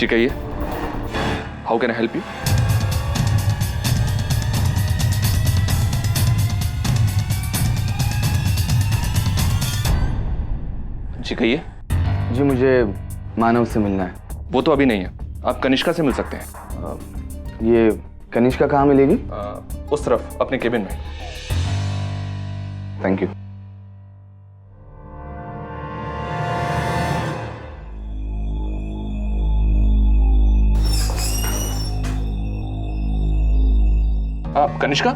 जी कहिए, how can I help you? जी कहिए। जी मुझे मानव से मिलना है। वो तो अभी नहीं है, आप कनिष्का से मिल सकते हैं। ये कनिष्का कहाँ मिलेगी? उस तरफ अपने केबिन में। Thank you. कनिष्का,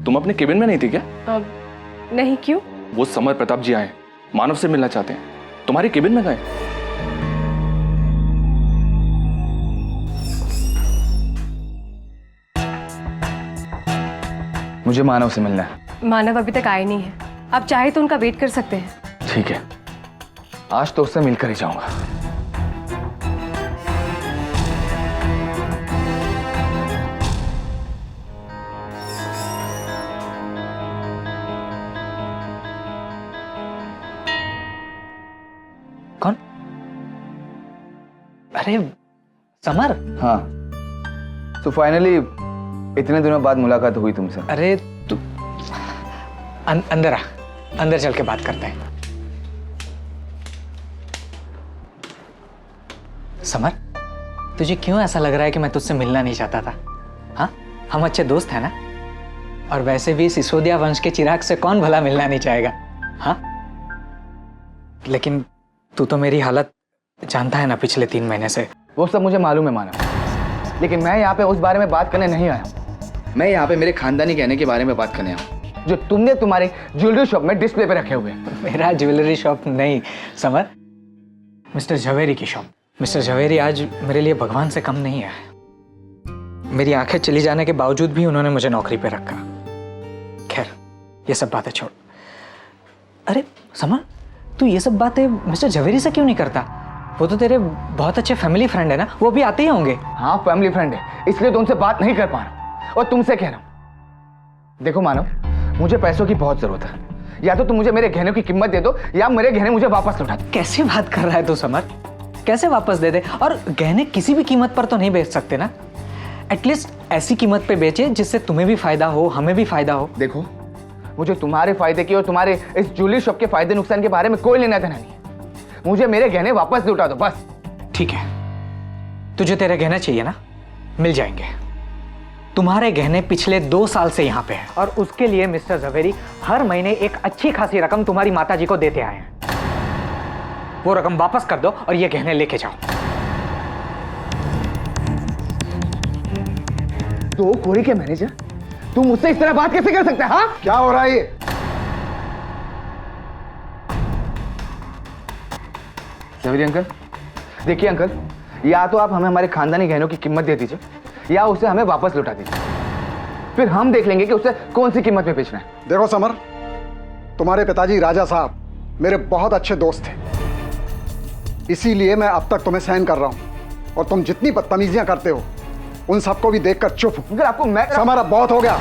तुम अपने केबिन में नहीं थी क्या? नहीं, क्यों? वो समर प्रताप जी आए, मानव से मिलना चाहते हैं, तुम्हारे केबिन में गए। मुझे मानव से मिलना है। मानव अभी तक आए नहीं है, आप चाहे तो उनका वेट कर सकते हैं। ठीक है, आज तो उससे मिलकर ही जाऊंगा। कौन? अरे समर। हाँ, तो फाइनली इतने दिनों बाद मुलाकात हुई तुमसे। अरे तू अंदर आ, अंदर चल के बात करते हैं। समर, तुझे क्यों ऐसा लग रहा है कि मैं तुझसे मिलना नहीं चाहता था? हाँ, हम अच्छे दोस्त हैं ना? और वैसे भी सिसोदिया वंश के चिराग से कौन भला मिलना नहीं चाहेगा? हाँ, लेकिन तू तो मेरी हालत जानता है ना पिछले 3 महीने से। वो सब मुझे मालूम है मानव, लेकिन मैं यहाँ पे उस बारे में बात करने नहीं आया हूँ। मैं यहाँ पे मेरे खानदानी गहने के बारे में बात करने आया हूँ जो तुमने तुम्हारे ज्वेलरी शॉप में डिस्प्ले पे रखे हुए हैं। मेरा ज्वेलरी शॉप नहीं समर, मिस्टर झवेरी की शॉप। मिस्टर झवेरी आज मेरे लिए भगवान से कम नहीं है। मेरी आंखें चली जाने के बावजूद भी उन्होंने मुझे नौकरी पे रखा। खैर, ये सब बातें छोड़। अरे समर, तू ये सब बातें मिस्टर झवेरी से क्यों नहीं करता? वो तो तेरे बहुत अच्छे फैमिली फ्रेंड है ना, वो भी आते ही होंगे। हाँ, फैमिली फ्रेंड है, इसलिए तो उनसे बात नहीं कर पा रहा और तुमसे कह रहा हूँ। देखो मानव, मुझे पैसों की बहुत जरूरत है। या तो तुम मुझे मेरे गहनों की कीमत दे दो या मेरे गहने मुझे वापस लौटा दो। कैसे बात कर रहा है तू समर? कैसे वापस दे दे? और गहने किसी भी कीमत पर तो नहीं बेच सकते ना। एटलीस्ट ऐसी कीमत पे बेचे जिससे तुम्हें भी फायदा हो, हमें भी फायदा हो। देखो, मुझे तुम्हारे फायदे की और तुम्हारे इस ज्वेलरी शॉप के फायदे नुकसान के बारे में कोई लेना देना नहीं है। मुझे मेरे गहने वापस लौटा दो बस। ठीक है, तुझे तेरे गहने चाहिए ना, मिल जाएंगे। तुम्हारे गहने पिछले 2 साल से यहाँ पे हैं और उसके लिए मिस्टर झवेरी हर महीने एक अच्छी खासी रकम तुम्हारी माताजी को देते आए हैं। वो रकम वापस कर दो और ये गहने लेके जाओ। 2 कोड़ी के मैनेजर, तुम मुझसे इस तरह बात कैसे कर सकते हैं? हाँ, क्या हो रहा है ये? झवेरी अंकल, देखिए अंकल, या तो आप हमें हमारे खानदानी गहनों की कीमत दे दीजिए या उसे हमें वापस लौटा दीजिए। फिर हम देख लेंगे कि उसे कौन सी कीमत में बेचना है। देखो समर, तुम्हारे पिताजी राजा साहब मेरे बहुत अच्छे दोस्त थे, इसीलिए मैं अब तक तुम्हें सहन कर रहा हूं। और तुम जितनी बदतमीजियां करते हो उन सबको भी देखकर चुप हूं। अगर आपको मैं समर, अब बहुत हो गया।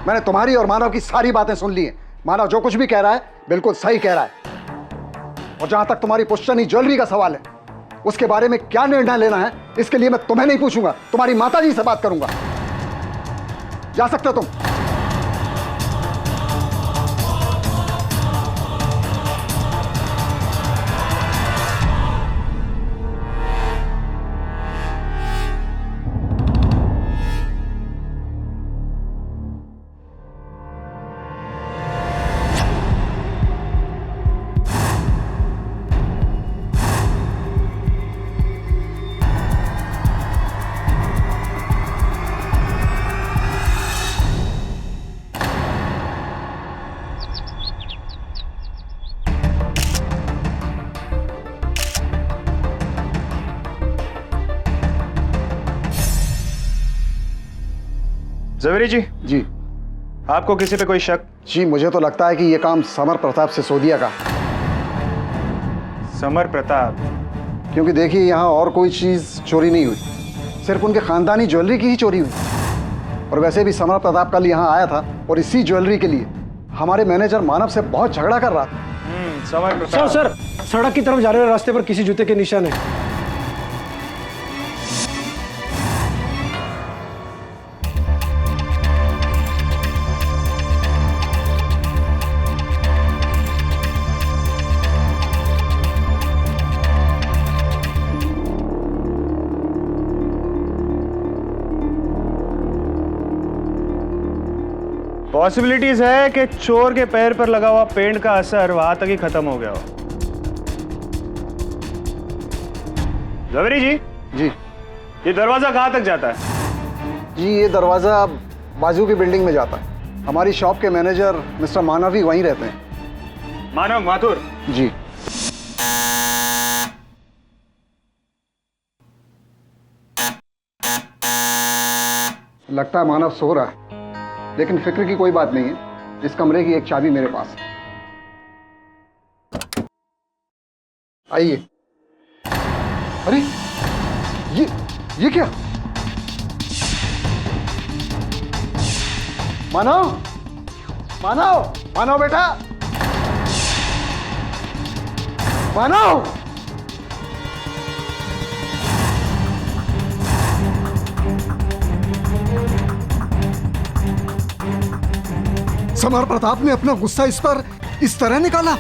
मैंने तुम्हारी और मानव की सारी बातें सुन ली हैं। मानव जो कुछ भी कह रहा है बिल्कुल सही कह रहा है। और जहां तक तुम्हारी पुश्तनी ज्वेलरी का सवाल है, उसके बारे में क्या निर्णय लेना है इसके लिए मैं तुम्हें नहीं पूछूंगा, तुम्हारी माताजी से बात करूंगा। जा सकते हो तुम। झवेरी जी, जी आपको किसी पे कोई शक? जी, मुझे तो लगता है कि यह काम समर प्रताप सिसोदिया का। समर प्रताप? क्योंकि देखिए, यहाँ और कोई चीज चोरी नहीं हुई, सिर्फ उनके खानदानी ज्वेलरी की ही चोरी हुई। और वैसे भी समर प्रताप कल यहाँ आया था और इसी ज्वेलरी के लिए हमारे मैनेजर मानव से बहुत झगड़ा कर रहा था। समर प्रताप। सर, सड़क की तरफ जा रहे रास्ते पर किसी जूते के निशान है। पॉसिबिलिटीज है कि चोर के पैर पर लगा हुआ पेंट का असर वहां तक ही खत्म हो गया हो। जवेरी जी, जी ये दरवाजा कहाँ तक जाता है? जी, ये दरवाज़ा बाजू की बिल्डिंग में जाता है। हमारी शॉप के मैनेजर मिस्टर मानव भी वहीं रहते हैं। मानव माथुर। जी। लगता है मानव सो रहा है, लेकिन फिक्र की कोई बात नहीं है। इस कमरे की एक चाबी मेरे पास है। आइए। अरे ये क्या? मानव, मानव, मानव बेटा, मानव। समर प्रताप ने अपना गुस्सा इस पर इस तरह निकाला।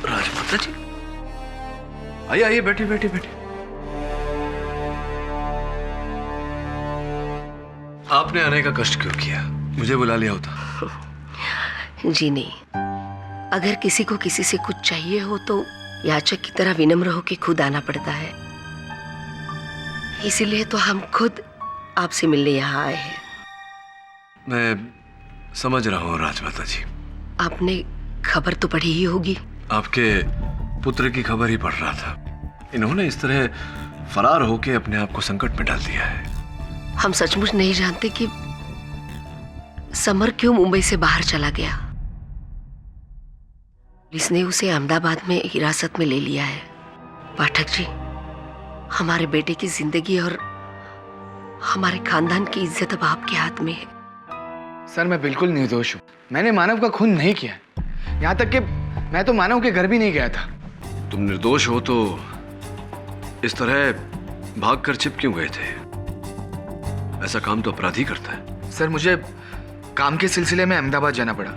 राजमाता जी, आइए आइए, बैठिए बैठिए बैठिए। आपने आने का कष्ट क्यों किया? मुझे बुला लिया होता। जी नहीं, अगर किसी को किसी से कुछ चाहिए हो तो याचक की तरह विनम्र होकर खुद आना पड़ता है। इसीलिए तो हम खुद आपसे मिलने यहाँ आए हैं। मैं समझ रहा हूँ राजमाता जी। आपने खबर तो पढ़ी ही होगी। आपके पुत्र की खबर ही पढ़ रहा था। इन्होंने इस तरह फरार होकर अपने आप को संकट में डाल दिया है। हम सचमुच नहीं जानते कि समर क्यों मुंबई से बाहर चला गया। पुलिस ने उसे अहमदाबाद में हिरासत में ले लिया है। पाठक जी, हमारे बेटे की जिंदगी और हमारे खानदान की इज्जत अब आपके हाथ में है। सर, मैं बिल्कुल निर्दोष हूँ। मैंने मानव का खून नहीं किया। यहाँ तक कि मैं तो मानव के घर भी नहीं गया था। तुम निर्दोष हो तो इस तरह भागकर छिप क्यों गए थे? ऐसा काम तो अपराधी करता है। सर, मुझे काम के सिलसिले में अहमदाबाद जाना पड़ा।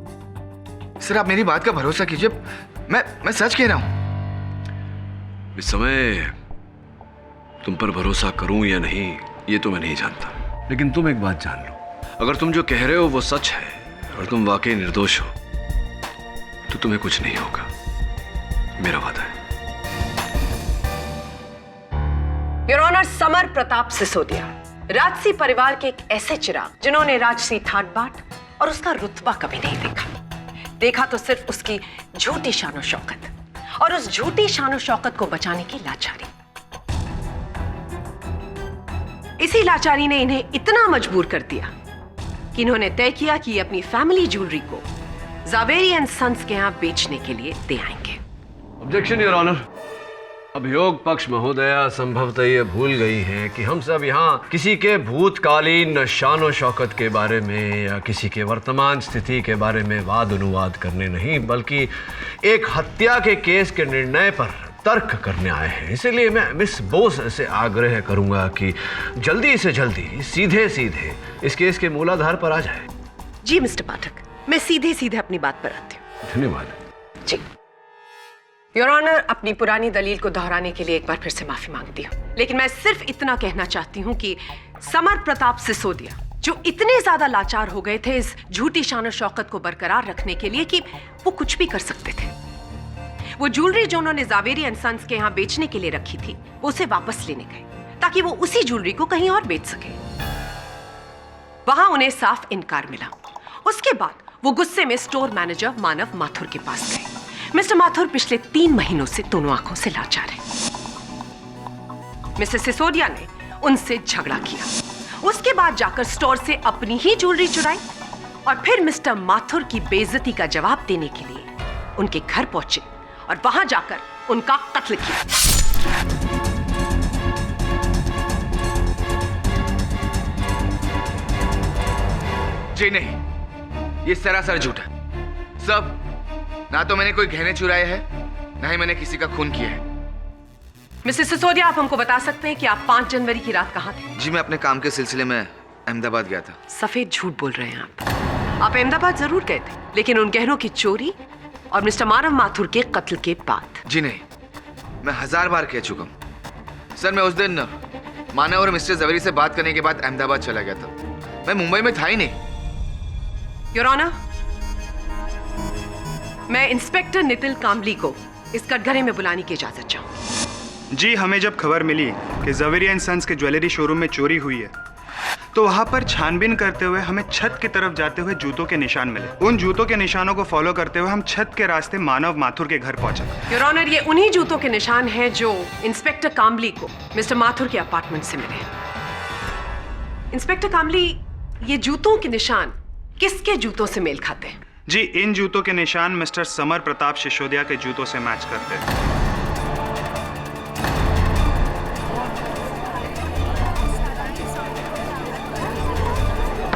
सर, आप मेरी बात का भरोसा कीजिए। मैं सच कह रहा हूं। इस समय तुम पर भरोसा करूं या नहीं ये तो मैं नहीं जानता, लेकिन तुम एक बात जान लो, अगर तुम जो कह रहे हो वो सच है और तुम वाकई निर्दोष हो तो तुम्हें कुछ नहीं होगा, मेरा वादा है। योर ऑनर, समर प्रताप सिसोदिया राजसी परिवार के एक ऐसे चिराग जिन्होंने राजसी ठाट बाट और उसका रुतबा कभी नहीं देखा तो सिर्फ उसकी झूठी शानो शौकत और उस झूठी शानो शौकत को बचाने की लाचारी। इसी लाचारी ने इन्हें इतना मजबूर कर दिया कि इन्होंने तय किया कि ये अपनी फैमिली ज्वेलरी को जावेरी एंड सन्स के यहां बेचने के लिए दे आएंगे। Objection your honour. अभियोग पक्ष महोदया संभवतः ये भूल गई हैं कि हम सब यहाँ किसी के भूतकालीन शानो शौकत के बारे में या किसी के वर्तमान स्थिति के बारे में वाद अनुवाद करने नहीं, बल्कि एक हत्या के केस के निर्णय पर तर्क करने आए हैं। इसीलिए मैं मिस बोस से आग्रह करूंगा कि जल्दी से जल्दी सीधे सीधे इस केस के मूलाधार पर आ जाए। जी मिस्टर पाठक, मैं सीधे सीधे अपनी बात पर आती हूँ। धन्यवाद जी योर ऑनर, अपनी पुरानी दलील को दोहराने के लिए एक बार फिर से माफी मांगती हूँ, लेकिन मैं सिर्फ इतना कहना चाहती हूँ कि समर प्रताप सिसोदिया जो इतने ज्यादा लाचार हो गए थे इस झूठी शानो शौकत को बरकरार रखने के लिए कि वो कुछ भी कर सकते थे। वो ज्वेलरी जो उन्होंने जावेरी एंड सन्स के यहाँ बेचने के लिए रखी थी वो उसे वापस लेने गए ताकि वो उसी ज्वेलरी को कहीं और बेच सके। वहां उन्हें साफ इनकार मिला। उसके बाद वो गुस्से में स्टोर मैनेजर मानव माथुर के पास गए। मिस्टर माथुर पिछले 3 महीनों से दोनों आंखों से लाचार है। मिस्टर सिसोदिया ने उनसे झगड़ा किया, उसके बाद जाकर स्टोर से अपनी ही ज्वेलरी चुराई और फिर मिस्टर माथुर की बेइज्जती का जवाब देने के लिए उनके घर पहुंचे और वहां जाकर उनका कत्ल किया। जी नहीं, ये सरासर झूठ है। सब ना तो मैंने कोई गहने चुराए हैं ना ही मैंने किसी का खून किया है। मिस्टर सिसोदिया, आप हमको बता सकते हैं कि आप 5 जनवरी की रात कहां थे? जी, मैं अपने काम के सिलसिले में अहमदाबाद गया था। सफेद झूठ बोल रहे हैं आप अहमदाबाद जरूर गए थे, लेकिन उन गहनों की चोरी और मिस्टर मानव माथुर के कत्ल के बाद। जी नहीं, मैं 1000 बार कह चुका हूँ सर। मैं उस दिन मानव और मिस्टर जवेरी से बात करने के बाद अहमदाबाद चला गया था। मैं मुंबई में था ही नहीं। योर ऑनर, मैं इंस्पेक्टर नितिन कामली को इस कटघरे में बुलाने की इजाजत चाहूँ। जी, हमें जब खबर मिली कि जवेरी एंड सन्स के ज्वेलरी शोरूम में चोरी हुई है, तो वहां पर छानबीन करते हुए हमें छत की तरफ जाते हुए जूतों के निशान मिले। उन जूतों के निशानों को फॉलो करते हुए हम छत के रास्ते मानव माथुर के घर पहुंचे। योर ऑनर, ये उन्हीं जूतों के निशान हैं जो इंस्पेक्टर कामली को मिस्टर माथुर के अपार्टमेंट से मिले। इंस्पेक्टर कामली, ये जूतों के निशान किसके जूतों से मेल खाते हैं? जी, इन जूतों के निशान मिस्टर समर प्रताप सिसोदिया के जूतों से मैच करते हैं।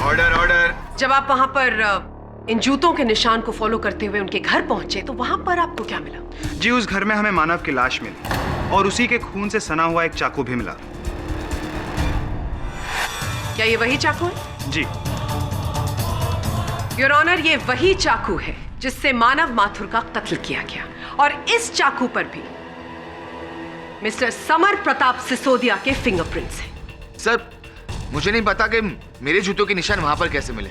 Order order. जब आप वहां पर इन जूतों के निशान को फॉलो करते हुए उनके घर पहुंचे तो वहां पर आपको क्या मिला? जी, उस घर में हमें मानव की लाश मिली और उसी के खून से सना हुआ एक चाकू भी मिला। क्या ये वही चाकू है? जी। योर ऑनर, ये वही चाकू है जिससे मानव माथुर का कत्ल किया गया, और इस चाकू पर भी मिस्टर समर प्रताप सिसोदिया के फिंगरप्रिंट्स हैं। सर, मुझे नहीं पता कि मेरे जूतों के निशान वहां पर कैसे मिले।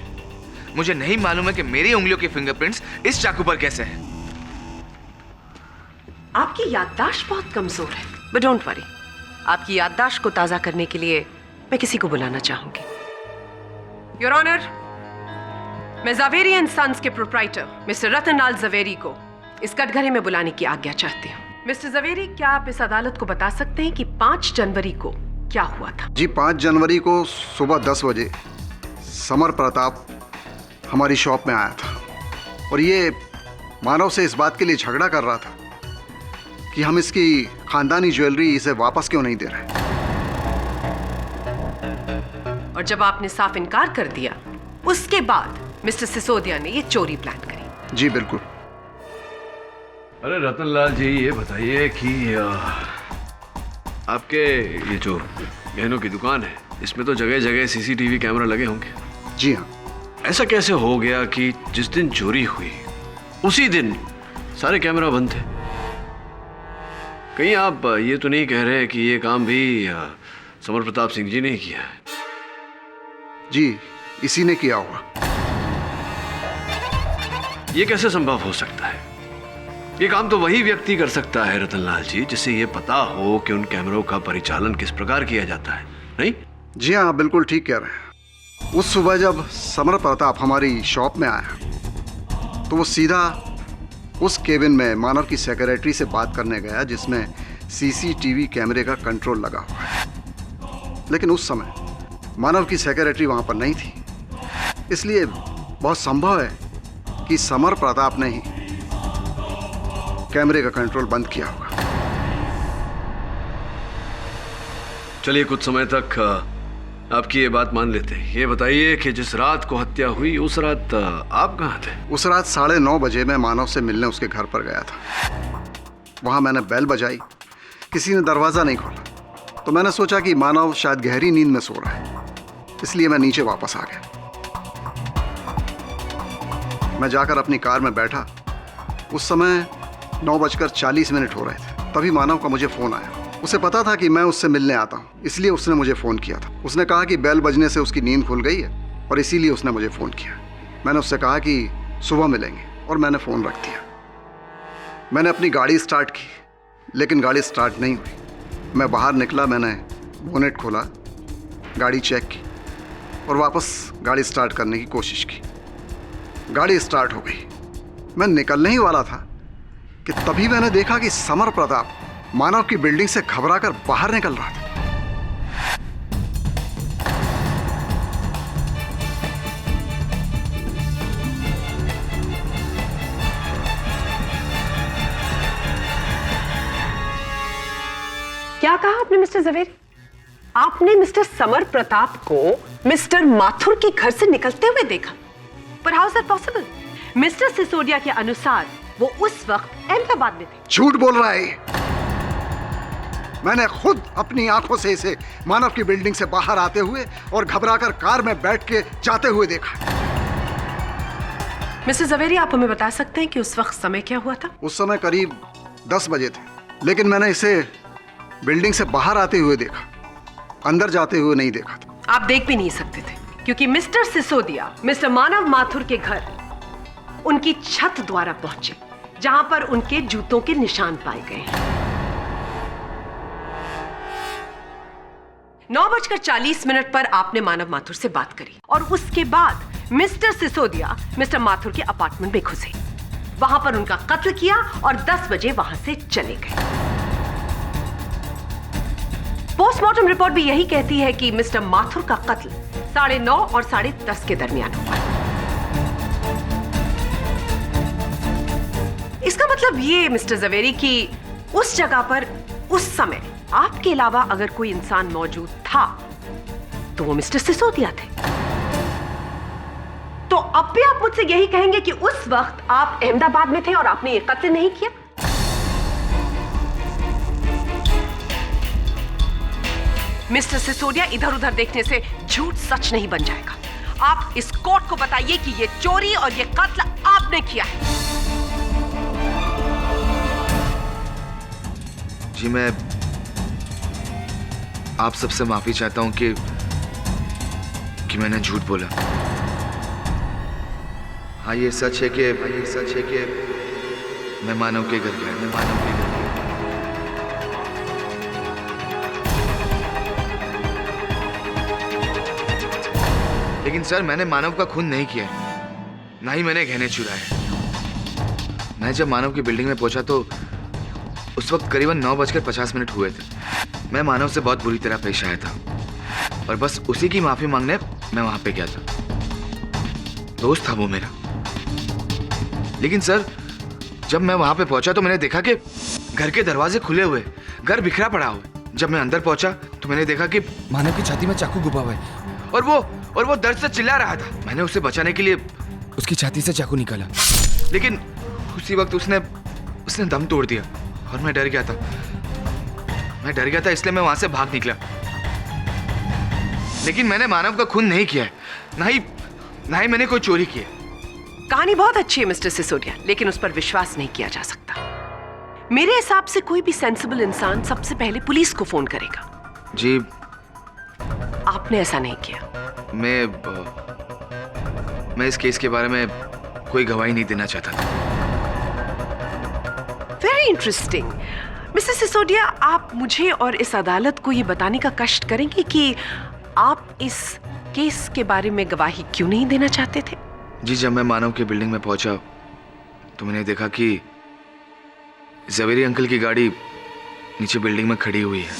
मुझे नहीं मालूम है कि मेरी उंगलियों के फिंगरप्रिंट्स इस चाकू पर कैसे हैं। आपकी याददाश्त बहुत कमजोर है, बट डोंट वरी, आपकी याददाश्त को ताजा करने के लिए मैं किसी को बुलाना चाहूंगी। योर ऑनर, मैं जवेरी एंड सन्स के प्रोप्राइटर मिस्टर रतनलाल जवेरी को इस कटघरे में बुलाने की आज्ञा चाहती हूँ। मिस्टर जवेरी, क्या आप इस अदालत को बता सकते हैं कि 5 जनवरी को क्या हुआ था? जी, 5 जनवरी को सुबह 10 बजे समर प्रताप हमारी शॉप में आया था और ये मानव से इस बात के लिए झगड़ा कर रहा था कि हम इसकी खानदानी ज्वेलरी इसे वापस क्यों नहीं दे रहे। और जब आपने साफ इनकार कर दिया, उसके बाद मिस्टर सिसोदिया ने ये चोरी प्लान करी। जी बिल्कुल। अरे रतनलाल जी, ये बताइए कि आपके ये जो गहनों की दुकान है, इसमें तो जगह जगह सीसीटीवी कैमरा लगे होंगे। जी हाँ। ऐसा कैसे हो गया कि जिस दिन चोरी हुई उसी दिन सारे कैमरा बंद थे? कहीं आप ये तो नहीं कह रहे कि ये काम भी समर प्रताप सिंह जी ने किया है? जी, इसी ने किया होगा। ये कैसे संभव हो सकता है? ये काम तो वही व्यक्ति कर सकता है रतनलाल जी, जिसे ये पता हो कि उन कैमरों का परिचालन किस प्रकार किया जाता है, नहीं? जी हाँ, बिल्कुल ठीक कह रहे हैं। उस सुबह जब समर प्रताप हमारी शॉप में आया तो वो सीधा उस केबिन में मानव की सेक्रेटरी से बात करने गया जिसमें सीसीटीवी कैमरे का कंट्रोल लगा हुआ है। लेकिन उस समय मानव की सेक्रेटरी वहाँ पर नहीं थी, इसलिए बहुत संभव है कि समर प्रताप ने ही कैमरे का कंट्रोल बंद किया होगा। चलिए, कुछ समय तक आपकी ये बात मान लेते हैं। ये बताइए कि जिस रात को हत्या हुई उस रात आप कहाँ थे? उस रात 9:30 बजे मैं मानव से मिलने उसके घर पर गया था। वहाँ मैंने बेल बजाई, किसी ने दरवाज़ा नहीं खोला, तो मैंने सोचा कि मानव शायद गहरी नींद में सो रहा है, इसलिए मैं नीचे वापस आ गया। मैं जाकर अपनी कार में बैठा। उस समय 9:40 हो रहे थे। तभी मानव का मुझे फ़ोन आया। उसे पता था कि मैं उससे मिलने आता हूँ, इसलिए उसने मुझे फ़ोन किया था। उसने कहा कि बेल बजने से उसकी नींद खुल गई है और इसीलिए उसने मुझे फ़ोन किया। मैंने उससे कहा कि सुबह मिलेंगे और मैंने फ़ोन रख दिया। मैंने अपनी गाड़ी स्टार्ट की, लेकिन गाड़ी स्टार्ट नहीं हुई। मैं बाहर निकला, मैंने बोनेट खोला, गाड़ी चेक की और वापस गाड़ी स्टार्ट करने की कोशिश की। गाड़ी स्टार्ट हो गई। मैं निकलने ही वाला था कि तभी मैंने देखा कि समर प्रताप मानव की बिल्डिंग से घबराकर बाहर निकल रहा था। क्या कहा आपने मिस्टर जवेरी? आपने मिस्टर समर प्रताप को मिस्टर माथुर के घर से निकलते हुए देखा? पर how is that possible? Mister Sisodia के अनुसार वो उस वक्त अहमदाबाद में थे। झूठ बोल रहा है। मैंने खुद अपनी आंखों से इसे मानव की बिल्डिंग से बाहर आते हुए और घबराकर कार में बैठ के जाते हुए देखा। मिस्टर जवेरी, आप हमें बता सकते हैं कि उस वक्त समय क्या हुआ था? उस समय करीब 10 बजे थे, लेकिन मैंने इसे बिल्डिंग से बाहर आते हुए देखा, अंदर जाते हुए नहीं देखा था। आप देख भी नहीं सकते थे क्योंकि मिस्टर सिसोदिया मिस्टर मानव माथुर के घर उनकी छत द्वारा पहुंचे, जहां पर उनके जूतों के निशान पाए गए हैं। 9:40 पर आपने मानव माथुर से बात करी और उसके बाद मिस्टर सिसोदिया मिस्टर माथुर के अपार्टमेंट में घुसे, वहां पर उनका कत्ल किया और 10 बजे वहां से चले गए। पोस्टमार्टम रिपोर्ट भी यही कहती है कि मिस्टर माथुर का कत्ल 9:30 और 10:30 के दरमियान हुआ। इसका मतलब ये मिस्टर जवेरी कि उस जगह पर उस समय आपके अलावा अगर कोई इंसान मौजूद था तो वो मिस्टर सिसोदिया थे। तो अब भी आप मुझसे यही कहेंगे कि उस वक्त आप अहमदाबाद में थे और आपने ये कत्ल नहीं किया? मिस्टर सिसोदिया, इधर उधर देखने से झूठ सच नहीं बन जाएगा। आप इस कोर्ट को बताइए कि ये चोरी और ये कत्ल आपने किया है। जी, मैं आप सबसे माफी चाहता हूं कि मैंने झूठ बोला। हाँ, ये सच है कि मैं मानव के घर गया। लेकिन सर, मैंने मानव का खून नहीं किया है, ना ही मैंने गहने चुराए। मैं जब मानव की बिल्डिंग में पहुंचा तो उस वक्त करीबन 9:50 हुए थे। मैं मानव से बहुत बुरी तरह पेश आया था और बस उसी की माफी मांगने मैं वहां पे गया था। दोस्त था वो मेरा। लेकिन सर, जब मैं वहां पे पहुंचा तो मैंने देखा कि घर के दरवाजे खुले हुए, घर बिखरा पड़ा हुआ। जब मैं अंदर पहुंचा तो मैंने देखा कि मानव की छाती में चाकू घुसा हुआ है और वो दर्द से चिल्ला रहा था। मैंने उसे बचाने के लिए उसकी छाती से चाकू निकाला, लेकिन उसी वक्त उसने दम तोड़ दिया और मैं डर गया था, इसलिए मैं वहां से भाग निकला। लेकिन मैंने मानव का खून नहीं किया है, ना ही मैंने कोई चोरी की है। कहानी बहुत अच्छी है मिस्टर सिसोदिया, लेकिन उस पर विश्वास नहीं किया जा सकता। मेरे हिसाब से कोई भी सेंसिबल इंसान सबसे पहले पुलिस को फोन करेगा। जी, आपने ऐसा नहीं किया। मैं इस केस के बारे में कोई गवाही नहीं देना चाहता था। Very interesting. मिस्टर सिसोदिया, आप मुझे और इस अदालत को ये बताने का कष्ट करेंगे कि आप इस केस के बारे में गवाही क्यों नहीं देना चाहते थे? जी, जब मैं मानव की बिल्डिंग में पहुंचा तो मैंने देखा कि जवेरी अंकल की गाड़ी नीचे बिल्डिंग में खड़ी हुई है।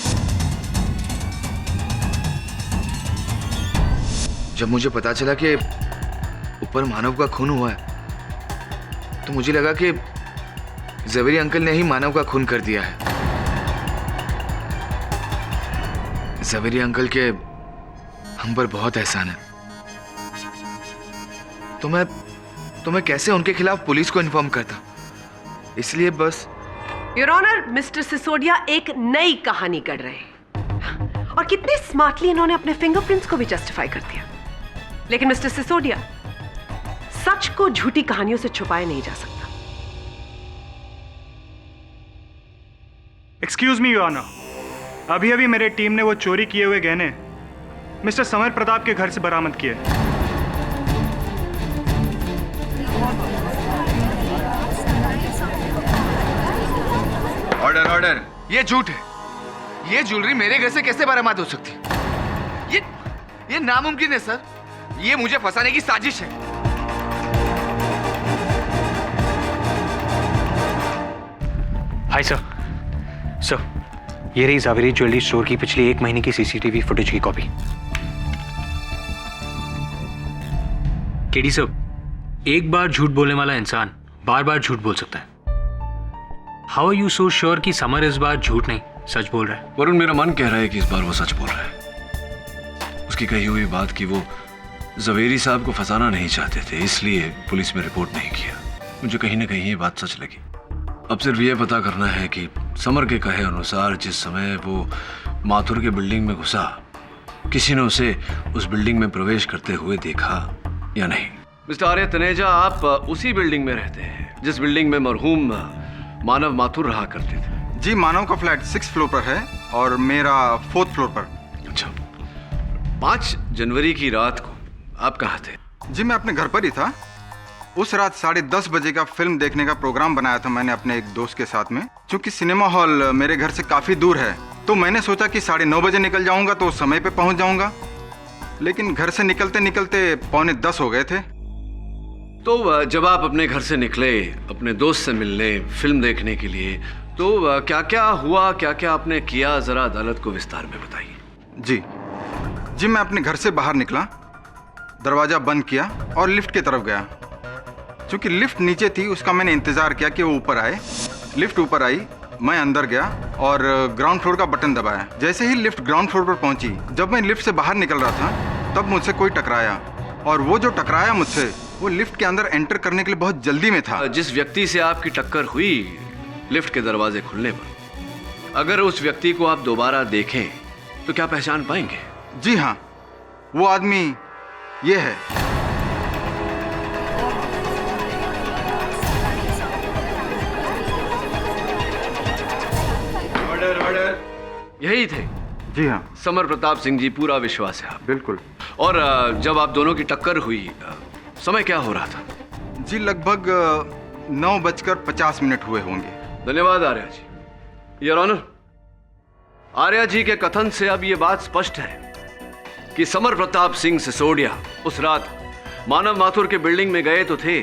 जब मुझे पता चला कि ऊपर मानव का खून हुआ है तो मुझे लगा कि जवेरी अंकल ने ही मानव का खून कर दिया है। जवेरी अंकल के हम पर बहुत एहसान है। तो मैं कैसे उनके खिलाफ पुलिस को इन्फॉर्म करता? इसलिए बस। योर ऑनर, मिस्टर सिसोदिया एक नई कहानी गढ़ रहे हैं और कितने स्मार्टली इन्होंने अपने फिंगरप्रिंट्स को भी जस्टिफाई कर दिया। लेकिन मिस्टर सिसोदिया, सच को झूठी कहानियों से छुपाया नहीं जा सकता। एक्सक्यूज मी योर ऑनर, अभी मेरे टीम ने वो चोरी किए हुए गहने मिस्टर समर प्रताप के घर से बरामद किए। ऑर्डर। ये झूठ है। ये ज्वेलरी मेरे घर से कैसे बरामद हो सकती है? ये नामुमकिन है सर। ये मुझे फंसाने की साजिश है। हाय सर, ये रही जावेरी ज्वेलरी स्टोर की पिछली 1 महीने की सीसीटीवी फुटेज की कॉपी। केडी सर, एक बार झूठ बोलने वाला इंसान बार बार झूठ बोल सकता है। How are you so sure कि समर इस बार झूठ नहीं सच बोल रहा है? वरुण, मेरा मन कह रहा है कि इस बार वो सच बोल रहा है। उसकी कही हुई बात कि वो जवेरी साहब को फंसाना नहीं चाहते थे, इसलिए पुलिस में रिपोर्ट नहीं किया। मुझे कहीं ना कहीं ये बात सच लगी। अब सिर्फ ये पता करना है कि समर के कहे अनुसार जिस समय वो माथुर के बिल्डिंग में घुसा, किसी ने उसे उस बिल्डिंग में प्रवेश करते हुए देखा या नहीं? मिस्टर आर्य तनेजा, आप उसी बिल्डिंग में रहते हैं जिस बिल्डिंग में मरहूम मानव माथुर रहा करते थे? जी, मानव का फ्लैट 6th फ्लोर पर है और मेरा 4th फ्लोर पर। अच्छा, 5 जनवरी की रात को आप कहाँ थे? जी, मैं अपने घर पर ही था। उस रात 10:30 बजे का फिल्म देखने का प्रोग्राम बनाया था मैंने अपने एक दोस्त के साथ में। क्योंकि सिनेमा हॉल मेरे घर से काफ़ी दूर है, तो मैंने सोचा कि 9:30 बजे निकल जाऊंगा तो समय पे पहुंच जाऊंगा। लेकिन घर से निकलते निकलते 9:45 हो गए थे। तो जब आप अपने घर से निकले अपने दोस्त से मिलने, फिल्म देखने के लिए, तो क्या क्या हुआ, क्या क्या आपने किया, जरा अदालत को विस्तार में बताइए। जी, मैं अपने घर से बाहर निकला, दरवाज़ा बंद किया और लिफ्ट की तरफ गया। क्योंकि लिफ्ट नीचे थी, उसका मैंने इंतज़ार किया कि वो ऊपर आए। लिफ्ट ऊपर आई, मैं अंदर गया और ग्राउंड फ्लोर का बटन दबाया। जैसे ही लिफ्ट ग्राउंड फ्लोर पर पहुंची, जब मैं लिफ्ट से बाहर निकल रहा था तब मुझसे कोई टकराया, और वो जो टकराया मुझसे, वो लिफ्ट के अंदर एंटर करने के लिए बहुत जल्दी में था। जिस व्यक्ति से आपकी टक्कर हुई लिफ्ट के दरवाजे खुलने पर, अगर उस व्यक्ति को आप दोबारा देखें तो क्या पहचान पाएंगे? जी हाँ, वो आदमी ये है। ऑर्डर। यही थे? जी हाँ। समर प्रताप सिंह जी, पूरा विश्वास है आप? बिल्कुल। और जब आप दोनों की टक्कर हुई, समय क्या हो रहा था? जी, लगभग 9:50 हुए होंगे। धन्यवाद आर्या जी। योर ऑनर, आर्या जी के कथन से अब यह बात स्पष्ट है कि समर प्रताप सिंह सिसोदिया उस रात मानव माथुर के बिल्डिंग में गए तो थे,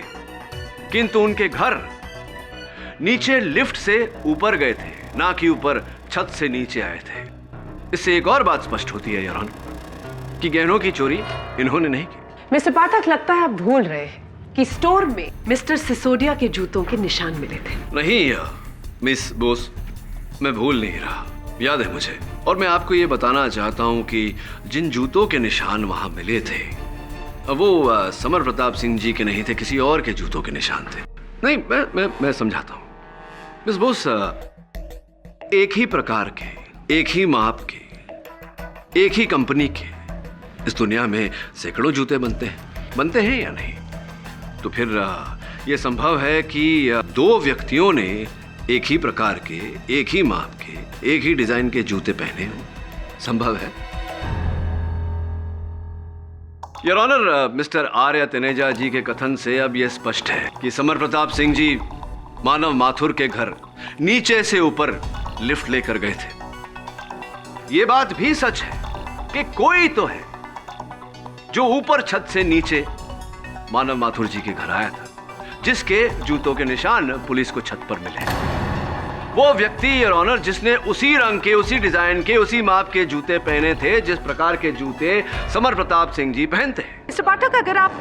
किंतु उनके घर नीचे लिफ्ट से ऊपर गए थे, ना कि ऊपर छत से नीचे आए थे। इससे एक और बात स्पष्ट होती है योर ऑनर कि गहनों की चोरी इन्होंने नहीं की। मिस्टर पाठक, लगता है आप भूल रहे हैं कि स्टोर में मिस्टर सिसोदिया के जूतों के निशान मिले थे। नहीं मिस बोस, मैं भूल नहीं रहा, याद है मुझे। और मैं आपको ये बताना चाहता हूं कि जिन जूतों के निशान वहां मिले थे, वो समर प्रताप सिंह जी के नहीं थे, किसी और के जूतों के निशान थे। नहीं, मैं समझाता हूं। मिस बोस, एक ही प्रकार के, एक ही माप के, एक ही कंपनी के इस दुनिया में सैकड़ों जूते बनते हैं या नहीं? तो फिर यह संभव है कि 2 व्यक्तियों ने एक ही प्रकार के, एक ही माप के, एक ही डिजाइन के जूते पहने हो। संभव है। योर ऑनर, मिस्टर आर्य तनेजा जी के कथन से अब यह स्पष्ट है कि समर प्रताप सिंह जी मानव माथुर के घर नीचे से ऊपर लिफ्ट लेकर गए थे। यह बात भी सच है कि कोई तो है जो ऊपर छत से नीचे मानव माथुर जी के घर आया था, जिसके जूतों के निशान पुलिस को छत पर मिले। वो व्यक्ति योर ऑनर जिसने उसी रंग के, उसी डिजाइन के, उसी माप के जूते पहने थे जिस प्रकार के जूते समर प्रताप सिंह जी पहनते हैं। मिस्टर पाठक, अगर आप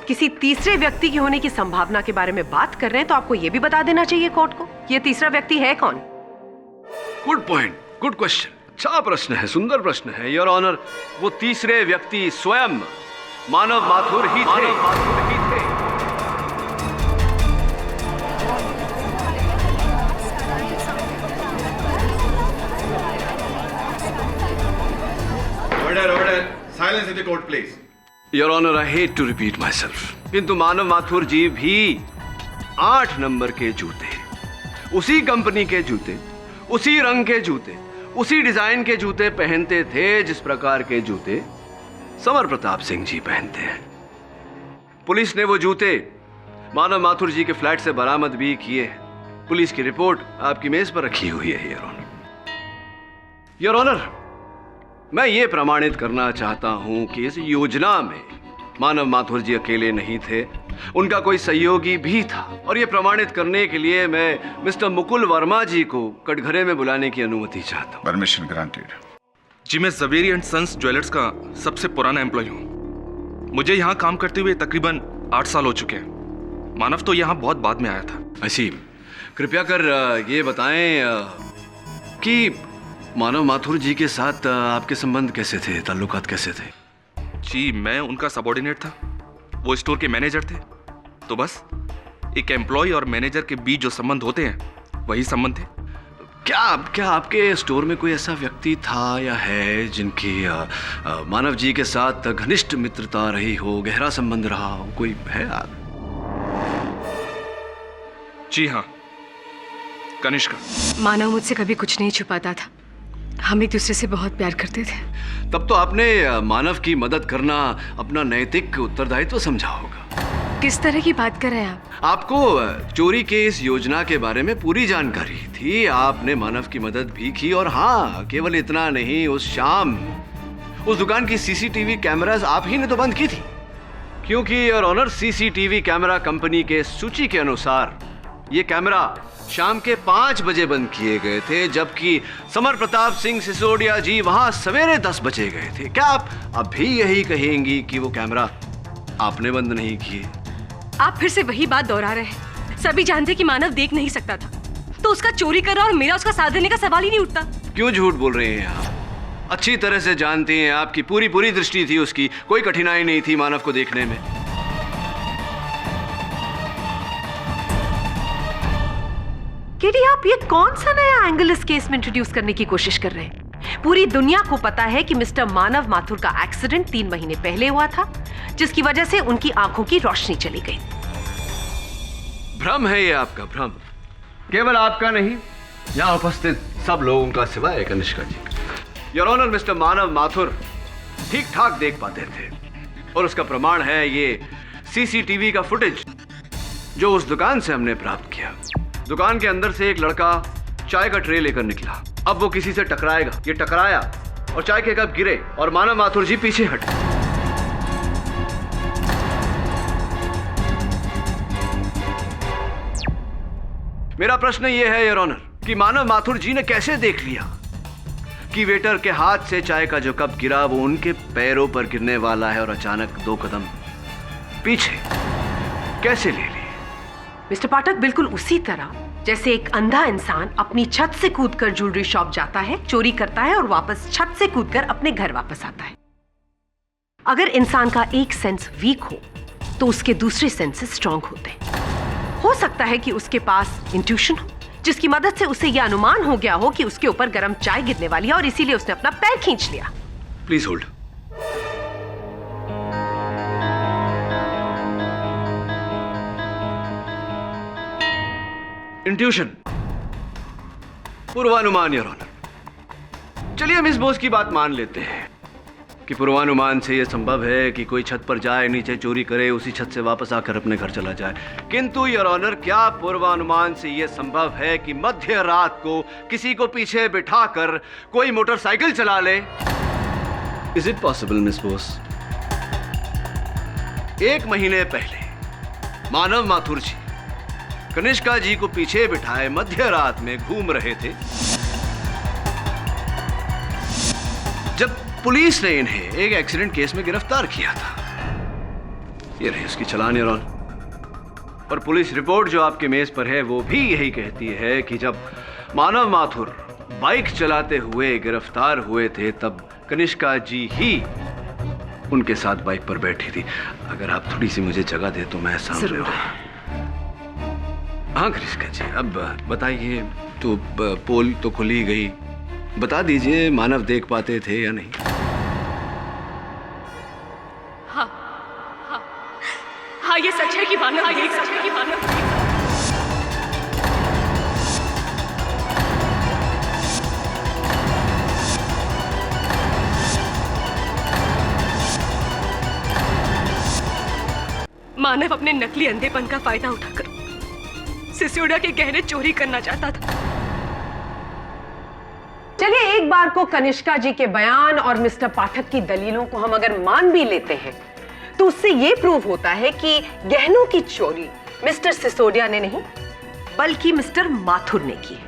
किसी तीसरे व्यक्ति की होने की संभावना के बारे में बात कर रहे हैं तो आपको यह भी बता देना चाहिए कोर्ट को, ये तीसरा व्यक्ति है कौन? Good point, good question. अच्छा प्रश्न है, सुंदर प्रश्न है योर ऑनर। वो तीसरे व्यक्ति स्वयं मानव माथुर ही थे। Order. Silence in the court, please. Your honour, I hate to repeat myself, किंतु मानव माथुर जी भी 8 नंबर के जूते, उसी कंपनी के जूते, उसी रंग के जूते, उसी डिजाइन के जूते पहनते थे जिस प्रकार के जूते समर प्रताप सिंह जी पहनते हैं। पुलिस ने वो जूते मानव माथुर जी के फ्लैट से बरामद भी किए हैं। पुलिस की रिपोर्ट आपकी मेज पर रखी हुई है योर ऑनर। योर ऑनर, मैं ये प्रमाणित करना चाहता हूं कि इस योजना में मानव माथुर जी अकेले नहीं थे, उनका कोई सहयोगी भी था। और ये प्रमाणित करने के लिए मैं मिस्टर मुकुल वर्मा जी को कटघरे में बुलाने की अनुमति चाहता हूं। Permission granted. जी, मैं ज़वेरी एंड सन्स ज्वेलर्स का सबसे पुराना एम्प्लॉय हूँ। मुझे यहाँ काम करते हुए तकरीबन 8 साल हो चुके हैं। मानव तो यहाँ बहुत बाद में आया था। असीम, कृपया कर ये बताएं कि मानव माथुर जी के साथ आपके संबंध कैसे थे, ताल्लुकात कैसे थे? जी, मैं उनका सबॉर्डिनेट था, वो स्टोर के मैनेजर थे। तो बस एक एम्प्लॉय और मैनेजर के बीच जो संबंध होते हैं वही संबंध थे। क्या आपके स्टोर में कोई ऐसा व्यक्ति था या है जिनकी मानव जी के साथ घनिष्ठ मित्रता रही हो, गहरा संबंध रहा हो? कोई है आप? जी हाँ, कनिष्का। मानव मुझसे कभी कुछ नहीं छुपाता था। हम एक दूसरे से बहुत प्यार करते थे। तब तो आपने मानव की मदद करना अपना नैतिक उत्तरदायित्व समझा होगा। किस तरह की बात कर रहे हैं आप? आपको चोरी के इस योजना के बारे में पूरी जानकारी थी, आपने मानव की मदद भी की, और हाँ, केवल इतना नहीं, उस शाम उस दुकान की सीसीटीवी कैमरास आप ही ने तो बंद की थी, क्योंकि your honour CCTV camera company के सूची के अनुसार ये कैमरा शाम के 5 बजे बंद किए गए थे, जबकि समर प्रताप सिंह सिसोदिया जी वहां सवेरे 10 बजे गए थे। क्या आप अभी यही कहेंगी कि वो कैमरा आपने बंद नहीं किए? आप फिर से वही बात दोहरा रहे हैं। सभी जानते कि मानव देख नहीं सकता था, तो उसका चोरी कर रहा और मेरा उसका साथ देने का सवाल ही नहीं उठता। क्यों झूठ बोल रहे हैं आप? अच्छी तरह से जानती हैं, आपकी पूरी दृष्टि थी उसकी, कोई कठिनाई नहीं थी मानव को देखने में। केडी, आप ये कौन सा नया एंगल इस केस में इंट्रोड्यूस करने की कोशिश कर रहे हैं? पूरी दुनिया को पता है कि मिस्टर मानव माथुर का एक्सीडेंट 3 महीने पहले हुआ था, जिसकी वजह से उनकी आंखों की रोशनी चली गई। भ्रम है ये आपका, भ्रम। केवल आपका नहीं, यहाँ उपस्थित सब लोगों का, सिवाय कनिष्का जी। योर ऑनर, मिस्टर मानव माथुर ठीक ठाक देख पाते थे, और उसका प्रमाण है ये सीसीटीवी का फुटेज जो उस दुकान से हमने प्राप्त किया। दुकान के अंदर से एक लड़का चाय का ट्रे लेकर निकला। अब वो किसी से टकराएगा, ये टकराया और चाय के कप गिरे और मानव माथुर जी पीछे हटे। मेरा प्रश्न ये है योर ऑनर कि मानव माथुर जी ने कैसे देख लिया कि वेटर के हाथ से चाय का जो कप गिरा वो उनके पैरों पर गिरने वाला है, और अचानक 2 कदम पीछे कैसे ले लिए? मिस्टर पाठक, बिल्कुल उसी तरह जैसे एक अंधा इंसान अपनी छत से कूदकर ज्वेलरी शॉप जाता है, चोरी करता है और वापस छत से कूदकर अपने घर वापस आता है। अगर इंसान का एक सेंस वीक हो तो उसके दूसरे सेंसेस स्ट्रांग होते हैं। हो सकता है कि उसके पास इंट्यूशन हो, जिसकी मदद से उसे यह अनुमान हो गया हो कि उसके ऊपर गर्म चाय गिरने वाली है, और इसीलिए उसने अपना पैर खींच लिया। Please hold. इंट्यूशन, पूर्वानुमान योर ऑनर। चलिए हम इस बोस की बात मान लेते हैं कि पूर्वानुमान से यह संभव है कि कोई छत पर जाए, नीचे चोरी करे, उसी छत से वापस आकर अपने घर चला जाए। किंतु योर ऑनर, क्या पूर्वानुमान से यह संभव है कि मध्य रात को किसी को पीछे बिठाकर कोई मोटरसाइकिल चला ले? Is it possible miss Bose? 1 महीने पहले मानव माथुर जी कनिष्का जी को पीछे बिठाए मध्य रात में घूम रहे थे, जब पुलिस ने इन्हें एक एक्सीडेंट केस में गिरफ्तार किया था। ये रही उसकी चालान योर ऑनर। और पुलिस रिपोर्ट जो आपके मेज पर है वो भी यही कहती है कि जब मानव माथुर बाइक चलाते हुए गिरफ्तार हुए थे तब कनिष्का जी ही उनके साथ बाइक पर बैठी थी। अगर आप थोड़ी सी मुझे जगह दे तो मैं सामने। हाँ कनिष्का जी, अब बताइए, तो पोल तो खुली गई, बता दीजिए मानव देख पाते थे या नहीं? हाँ, ये सच है कि मानव देख सकता है। मानव अपने नकली अंधेपन का फायदा उठाकर सिसोदिया के गहने चोरी करना चाहता था। चलिए, एक बार को कनिष्का जी के बयान और मिस्टर पाठक की दलीलों को हम अगर मान भी लेते हैं तो उससे यह प्रूव होता है कि गहनों की चोरी मिस्टर सिसोदिया ने नहीं बल्कि मिस्टर माथुर ने की है।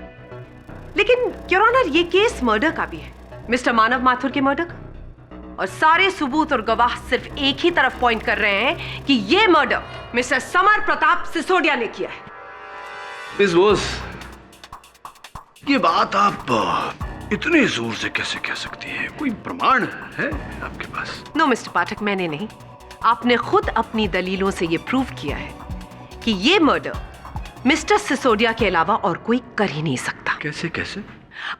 लेकिन योर ऑनर, ये केस मर्डर का भी है, मिस्टर मानव माथुर के मर्डर का, और सारे सबूत और गवाह सिर्फ एक ही तरफ पॉइंट कर रहे हैं कि यह murder mister summer Pratap Sisodia ने किया है। मिस बोस, ये बात आप इतने जोर से कैसे कह सकती हैं? कोई प्रमाण है आपके पास? नो मिस्टर पाठक, मैंने नहीं, आपने खुद अपनी दलीलों से यह प्रूव किया है कि यह मर्डर मिस्टर सिसोदिया के अलावा और कोई कर ही नहीं सकता। कैसे कैसे?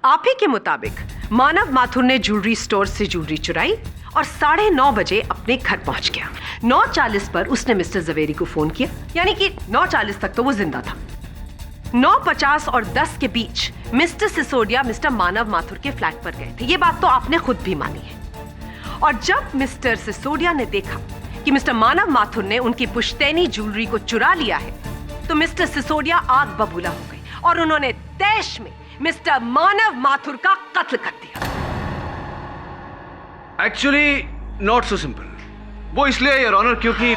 आप ही के मुताबिक मानव माथुर ने ज्वेलरी स्टोर से ज्वेलरी चुराई और 9:30 बजे अपने घर पहुंच गया। 9:40 पर उसने मिस्टर जवेरी को फोन किया, यानी कि 9:40 तक तो वो जिंदा था। 9:50 और 10 के बीच मिस्टर सिसोदिया मिस्टर मानव माथुर के फ्लैट पर गए थे। ये बात तो आपने खुद भी मानी है। और जब मिस्टर सिसोदिया ने देखा कि मिस्टर मानव माथुर ने उनकी पुश्तैनी ज्वेलरी को चुरा लिया है, तो मिस्टर सिसोदिया आग बबूला हो गए और उन्होंने तैश में मिस्टर मानव माथुर का कत्ल कर दिया। Actually not so simple. वो इसलिए योर ऑनर क्योंकि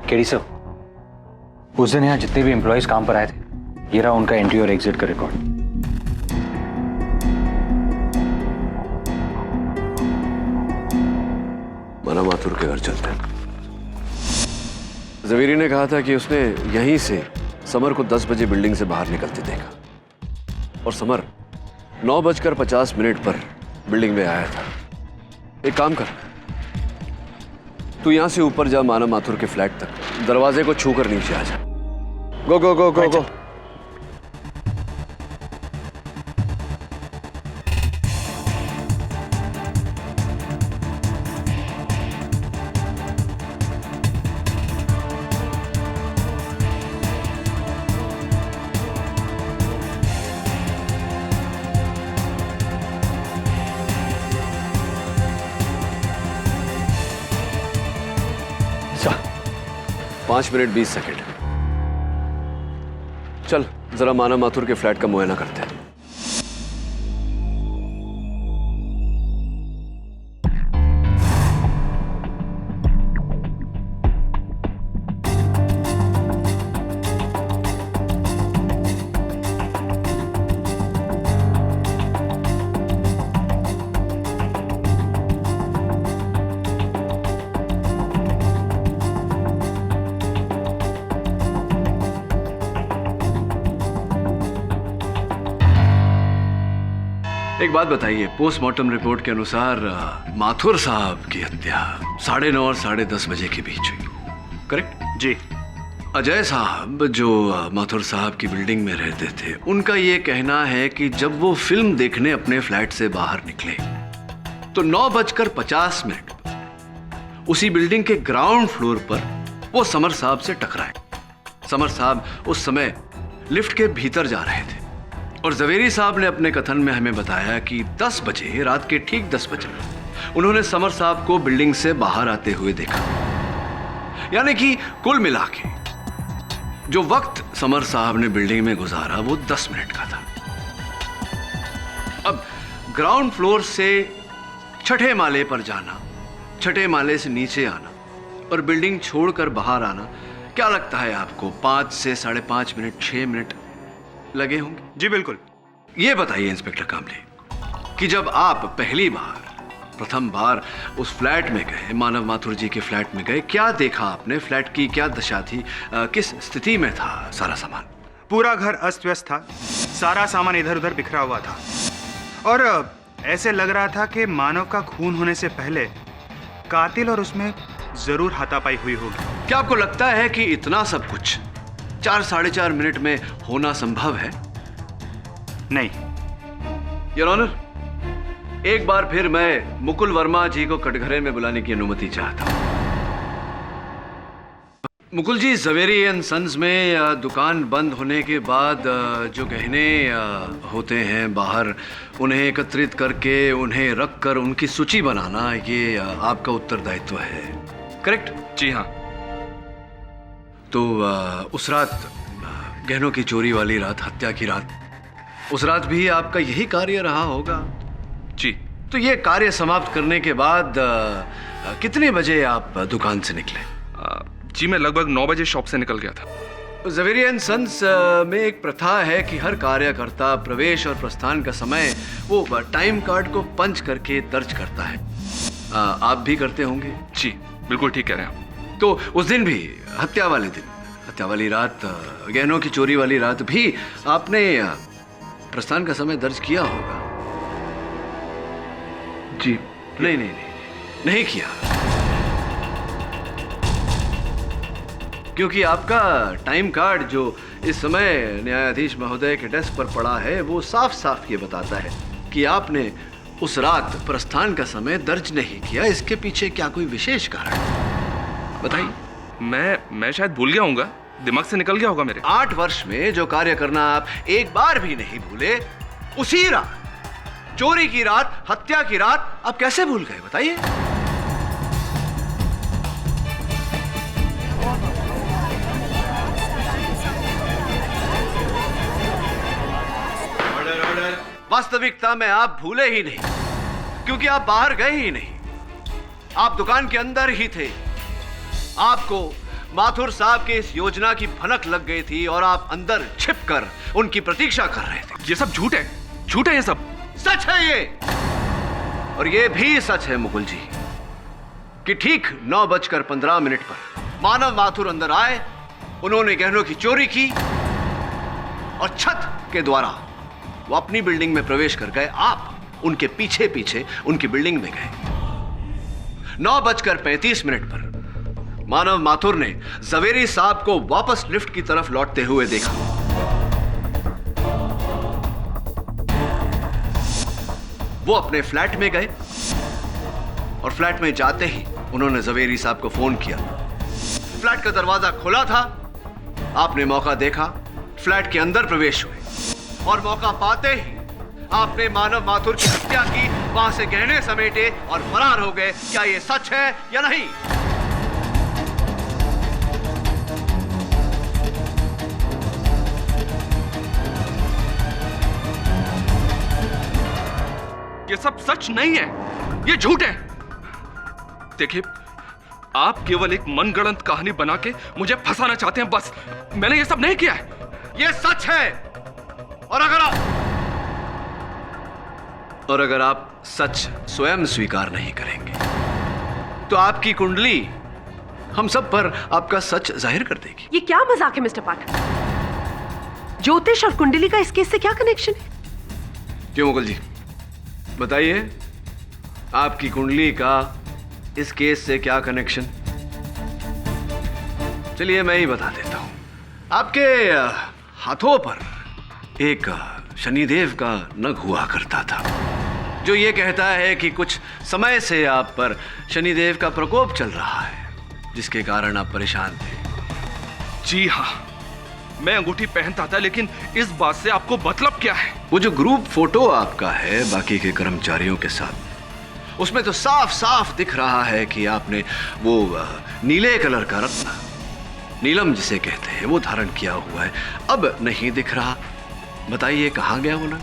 केडी सर, उस दिन यहाँ जितने भी एम्प्लॉयज काम पर आए थे, ये रहा उनका एंट्री और एग्जिट का रिकॉर्ड। मानव माथुर के घर चलते हैं। जवेरी ने कहा था कि उसने यहीं से समर को 10 बजे बिल्डिंग से बाहर निकलते देखा और समर 9:50 पर बिल्डिंग में आया था। एक काम कर, तू यहां से ऊपर जा, मानव माथुर के फ्लैट तक, दरवाजे को छू कर नीचे आ जा। Go go go go go. Sir 5 minute 20 second. चल जरा मानव माथुर के फ्लैट का मुआयना करते हैं। एक बात बताइए, पोस्टमार्टम रिपोर्ट के अनुसार माथुर साहब की हत्या 9:30 और 10:30 बजे के बीच हुई, करेक्ट? जी। अजय साहब जो माथुर साहब की बिल्डिंग में रहते थे, उनका ये कहना है कि जब वो फिल्म देखने अपने फ्लैट से बाहर निकले तो 9:50 उसी बिल्डिंग के ग्राउंड फ्लोर पर वो समर साहब से टकराए। समर साहब उस समय लिफ्ट के भीतर जा रहे थे और जवेरी साहब ने अपने कथन में हमें बताया कि 10 बजे, रात के ठीक 10 बजे उन्होंने समर साहब को बिल्डिंग से बाहर आते हुए देखा। यानी कि कुल मिला के जो वक्त समर साहब ने बिल्डिंग में गुजारा वो 10 मिनट का था। अब ग्राउंड फ्लोर से 6ठे माले पर जाना, 6ठे माले से नीचे आना और बिल्डिंग छोड़कर बाहर आना, क्या लगता है आपको 5 से 5.5 मिनट, 6 मिनट लगे होंगे? जी बिल्कुल। ये बताइए इंस्पेक्टर कामले कि जब आप प्रथम बार उस फ्लैट में गए, मानव माथुर जी के फ्लैट में गए, क्या देखा आपने? फ्लैट की क्या दशा थी? किस स्थिति में था सारा सामान? पूरा घर अस्त व्यस्त था, सारा सामान इधर उधर बिखरा हुआ था और ऐसे लग रहा था कि मानव का खून होने से पहले कातिल और उसमें जरूर हाथापाई हुई होगी। क्या आपको लगता है कि इतना सब कुछ 4-4.5 मिनट में होना संभव है? नहीं। योर ऑनर, एक बार फिर मैं मुकुल वर्मा जी को कटघरे में बुलाने की अनुमति चाहता हूं। मुकुल जी, जवेरी एंड सन्स में दुकान बंद होने के बाद जो गहने होते हैं बाहर, उन्हें एकत्रित करके उन्हें रख कर उनकी सूची बनाना, ये आपका उत्तरदायित्व है, करेक्ट? जी हाँ। तो उस रात, गहनों की चोरी वाली रात, हत्या की रात, उस रात भी आपका यही कार्य रहा होगा? जी। तो ये कार्य समाप्त करने के बाद कितने बजे आप दुकान से निकले? जी मैं लगभग 9 बजे शॉप से निकल गया था। ज़वेरी एंड सन्स में एक प्रथा है कि हर कार्यकर्ता प्रवेश और प्रस्थान का समय वो टाइम कार्ड को पंच करके दर्ज करता है। आप भी करते होंगे? जी बिल्कुल ठीक कह रहे हैं आप। तो उस दिन भी, हत्या वाले दिन, हत्या वाली रात, गहनों की चोरी वाली रात भी आपने प्रस्थान का समय दर्ज किया होगा? जी नहीं किया, क्योंकि आपका टाइम कार्ड जो इस समय न्यायाधीश महोदय के डेस्क पर पड़ा है वो साफ साफ ये बताता है कि आपने उस रात प्रस्थान का समय दर्ज नहीं किया। इसके पीछे क्या कोई विशेष कारण? बताइए। मैं शायद भूल गया हूँगा, दिमाग से निकल गया होगा मेरे। 8 वर्ष में जो कार्य करना आप एक बार भी नहीं भूले, उसी रात, चोरी की रात, हत्या की रात आप कैसे भूल गए? बताइए। वास्तविकता में आप भूले ही नहीं, क्योंकि आप बाहर गए ही नहीं, आप दुकान के अंदर ही थे। आपको माथुर साहब के इस योजना की भनक लग गई थी और आप अंदर छिपकर उनकी प्रतीक्षा कर रहे थे। ये सब झूठ है, झूठ है ये सब। सच है ये, और ये भी सच है मुकुल जी कि ठीक 9:15 पर मानव माथुर अंदर आए, उन्होंने गहनों की चोरी की और छत के द्वारा वो अपनी बिल्डिंग में प्रवेश कर गए। आप उनके पीछे पीछे उनकी बिल्डिंग में गए। 9:35 पर मानव माथुर ने ज़वेरी साहब को वापस लिफ्ट की तरफ लौटते हुए देखा। वो अपने फ्लैट में गए और फ्लैट में जाते ही उन्होंने ज़वेरी साहब को फोन किया। फ्लैट का दरवाजा खुला था, आपने मौका देखा, फ्लैट के अंदर प्रवेश हुए और मौका पाते ही आपने मानव माथुर की हत्या की, वहां से गहने समेटे और फरार हो गए। क्या यह सच है या नहीं? ये सब सच नहीं है, ये झूठ है। देखिए, आप केवल एक मनगढ़ंत कहानी बना के मुझे फंसाना चाहते हैं, बस। मैंने ये सब नहीं किया है। ये सच है, और अगर आप सच स्वयं स्वीकार नहीं करेंगे तो आपकी कुंडली हम सब पर आपका सच जाहिर कर देगी। ये क्या मजाक है मिस्टर पाठक? ज्योतिष और कुंडली का इस केस से क्या कनेक्शन है? क्यों मुकुल जी, बताइए, आपकी कुंडली का इस केस से क्या कनेक्शन? चलिए मैं ही बता देता हूं। आपके हाथों पर एक शनिदेव का नग हुआ करता था, जो ये कहता है कि कुछ समय से आप पर शनिदेव का प्रकोप चल रहा है, जिसके कारण आप परेशान थे। जी हाँ, मैं अंगूठी पहनता था, लेकिन इस बात से आपको मतलब क्या है? वो जो ग्रुप फोटो आपका है बाकी के कर्मचारियों के साथ, उसमें तो साफ साफ दिख रहा है कि आपने वो नीले कलर का रत्न, नीलम जिसे कहते हैं, वो धारण किया हुआ है। अब नहीं दिख रहा, बताइए कहां गया वो नग?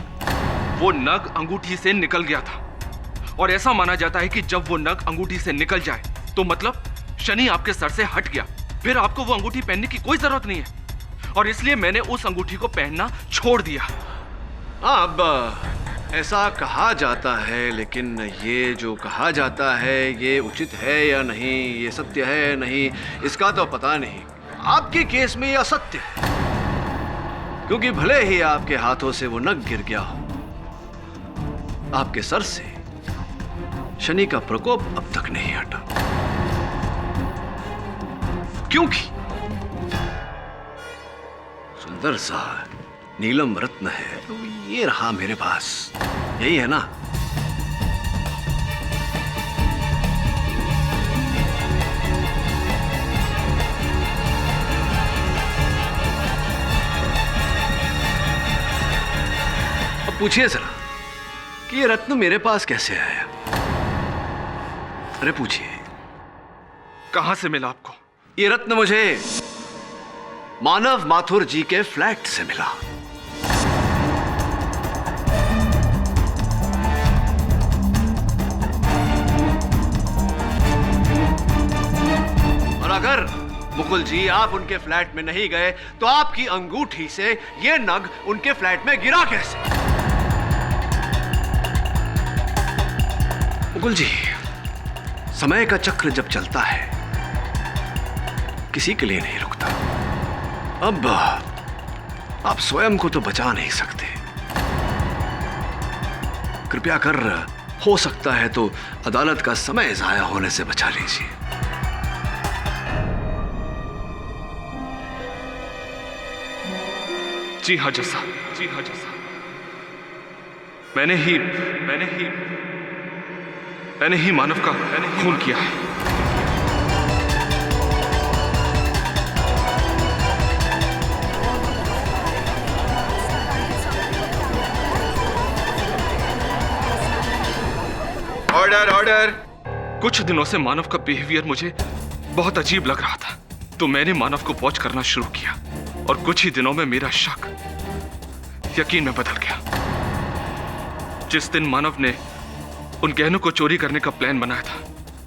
वो नग अंगूठी से निकल गया था, और ऐसा माना जाता है कि जब वो नग अंगूठी से निकल जाए तो मतलब शनि आपके सर से हट गया, फिर आपको वो अंगूठी पहनने की कोई जरूरत नहीं है, और इसलिए मैंने उस अंगूठी को पहनना छोड़ दिया। अब ऐसा कहा जाता है, लेकिन ये जो कहा जाता है ये उचित है या नहीं, ये सत्य है या नहीं, इसका तो पता नहीं। आपके केस में ये असत्य है, क्योंकि भले ही आपके हाथों से वो नग गिर गया हो, आपके सर से शनि का प्रकोप अब तक नहीं हटा, क्योंकि सुंदर सा नीलम रत्न है। तो ये रहा मेरे पास, यही है ना? अब पूछिए जरा कि ये रत्न मेरे पास कैसे आया? अरे पूछिए। कहां से मिला आपको? ये रत्न मुझे मानव माथुर जी के फ्लैट से मिला। अगर मुकुल जी आप उनके फ्लैट में नहीं गए तो आपकी अंगूठी से ये नग उनके फ्लैट में गिरा कैसे? मुकुल जी, समय का चक्र जब चलता है किसी के लिए नहीं रुकता। अब आप स्वयं को तो बचा नहीं सकते, कृपया कर हो सकता है तो अदालत का समय जाया होने से बचा लीजिए। जी हाँ जज साहब, जी हाँ जज साहब, मैंने ही मानव का खून किया है। Order order. कुछ दिनों से मानव का बिहेवियर मुझे बहुत अजीब लग रहा था, तो मैंने मानव को वॉच करना शुरू किया और कुछ ही दिनों में मेरा शक यकीन में बदल गया। जिस दिन मानव ने उन गहनों को चोरी करने का प्लान बनाया था,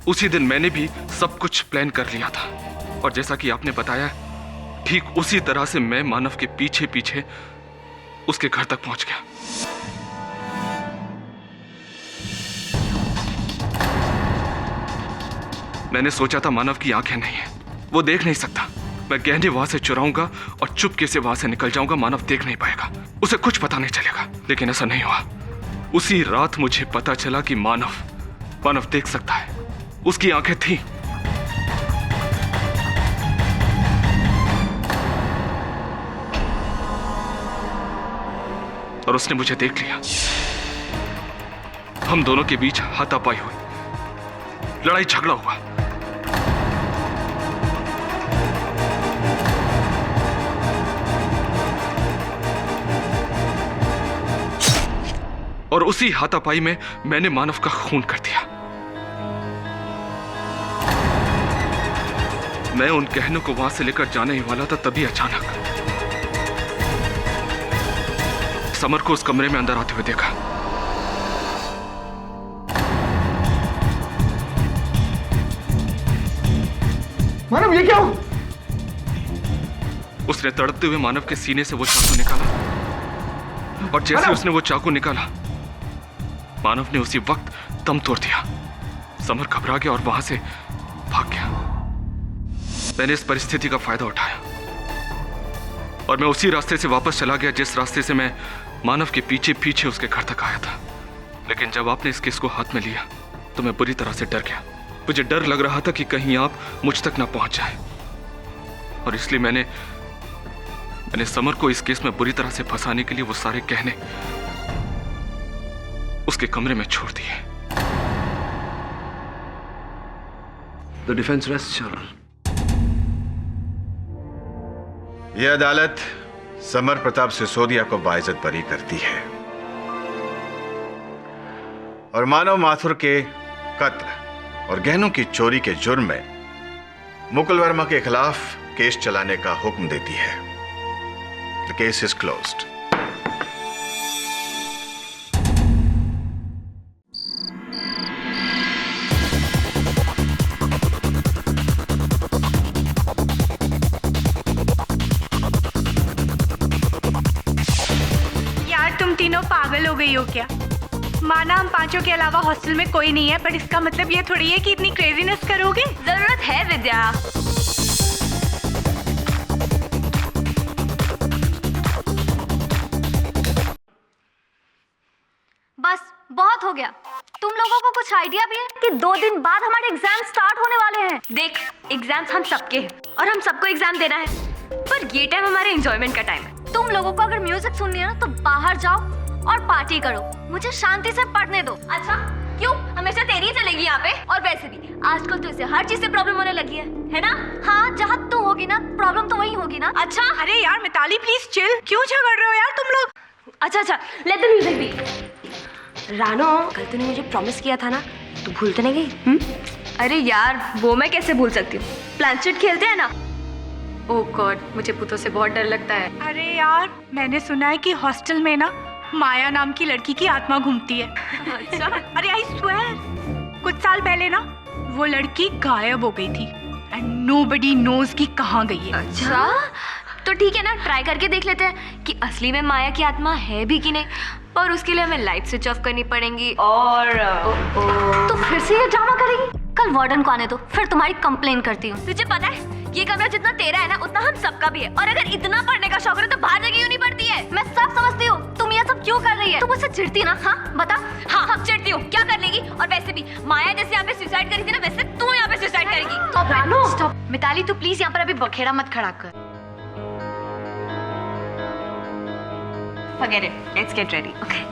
उसी दिन मैंने भी सब कुछ प्लान कर लिया था। और जैसा कि आपने बताया, ठीक उसी तरह से मैं मानव के पीछे पीछे उसके घर तक पहुंच गया। मैंने सोचा था मानव की आंखें नहीं है, वो देख नहीं सकता। मैं गहने वहां से चुराऊंगा और चुपके से वहां से निकल जाऊंगा, मानव देख नहीं पाएगा, उसे कुछ पता नहीं चलेगा। लेकिन ऐसा नहीं हुआ। उसी रात मुझे पता चला कि मानव देख सकता है, उसकी आंखें थी। और उसने मुझे देख लिया। हम दोनों के बीच हाथापाई हुई, लड़ाई झगड़ा हुआ। और उसी हाथापाई में मैंने मानव का खून कर दिया। मैं उन गहनों को वहां से लेकर जाने ही वाला था, तभी अचानक समर को उस कमरे में अंदर आते हुए देखा। मानव, ये क्या हो? उसने तड़पते हुए मानव के सीने से वो चाकू निकाला, और जैसे उसने वो चाकू निकाला, मानव ने उसी वक्त दम तोड़ दिया। समर घबरा गया और वहां से भाग गया। मैंने इस परिस्थिति का फायदा उठाया और मैं उसी रास्ते से वापस चला गया जिस रास्ते से मैं मानव के पीछे पीछे उसके घर तक आया था। लेकिन जब आपने इस केस को हाथ में लिया तो मैं बुरी तरह से डर गया। मुझे डर लग रहा था कि कहीं आप मुझ तक ना पहुंच जाए, और इसलिए मैंने समर को इस केस में बुरी तरह से फंसाने के लिए वो सारे गहने उसके कमरे में छोड़ दिए। The defense rests, Your Honor. यह अदालत समर प्रताप सिसोदिया को बाइज्जत बरी करती है और मानव माथुर के कत्ल और गहनों की चोरी के जुर्म में मुकुल वर्मा के खिलाफ केस चलाने का हुक्म देती है। The case is closed. तुम तीनों पागल हो गई हो क्या? माना हम पांचों के अलावा हॉस्टल में कोई नहीं है, पर इसका मतलब ये थोड़ी है कि इतनी क्रेजीनेस करोगे। जरूरत है विद्या। बस बहुत हो गया। तुम लोगों को कुछ आइडिया भी है कि 2 दिन बाद हमारे एग्जाम स्टार्ट होने वाले हैं? देख, एग्जाम्स हम सबके हैं और हम सबको एग्जाम देना है, पर ये टाइम हमारे एंजॉयमेंट का टाइम है। तुम लोगों को अगर म्यूजिक सुननी है ना तो बाहर जाओ और पार्टी करो, मुझे शांति से पढ़ने दो। अच्छा, क्यों हमेशा तेरी चलेगी यहाँ पे? और वैसे भी आजकल तो इसे हर चीज से प्रॉब्लम होने लगी है ना? हाँ, जहाँ तू होगी ना प्रॉब्लम तो वही होगी ना। अच्छा, अरे यार मिताली प्लीज चिल, क्यों झगड़ रहे हो यार तुम लोग? अच्छा, लेट द म्यूजिक बी। रानो, कल तूने मुझे प्रॉमिस किया था ना, तू भूल तो नहीं गई? अरे यार, वो मैं कैसे भूल सकती हूँ? प्लानचेट खेलते हैं ना। ओह गॉड, मुझे पुतों से बहुत डर लगता है। अरे यार, मैंने सुना है कि हॉस्टल में ना माया नाम की लड़की की आत्मा घूमती है। अच्छा? अरे आई स्वेयर, कुछ साल पहले ना वो लड़की गायब हो गई थी एंड नोबडी नोज कि कहाँ गई है। अच्छा तो ठीक है ना, ट्राई करके देख लेते हैं कि असली में माया की आत्मा है भी कि नहीं। और उसके लिए हमें लाइट स्विच ऑफ करनी पड़ेगी और तो फिर से ये ड्रामा करेगी? कल वार्डन को आने दो, फिर तुम्हारी कंप्लेन करती हूँ। तुझे पता है ये कमरा जितना तेरा है ना उतना हम सबका भी है, और अगर इतना पढ़ने का शौक है तो बाहर जगह क्यों नहीं पड़ती है? मैं सब समझती हूँ, तुम ये सब क्यों कर रही है? तुम मुझसे चिढ़ती ना? हाँ बता। हाँ हम चिढ़ती हूँ, क्या कर लेगी? और वैसे भी माया जैसे यहाँ पे सुसाइड करी थी ना, वैसे तू यहाँ पे सुसाइड करेगी। रानो स्टॉप। मिताली तू प्लीज यहाँ पर अभी बखेड़ा मत खड़ा कर। Forget it. Let's get ready. Okay.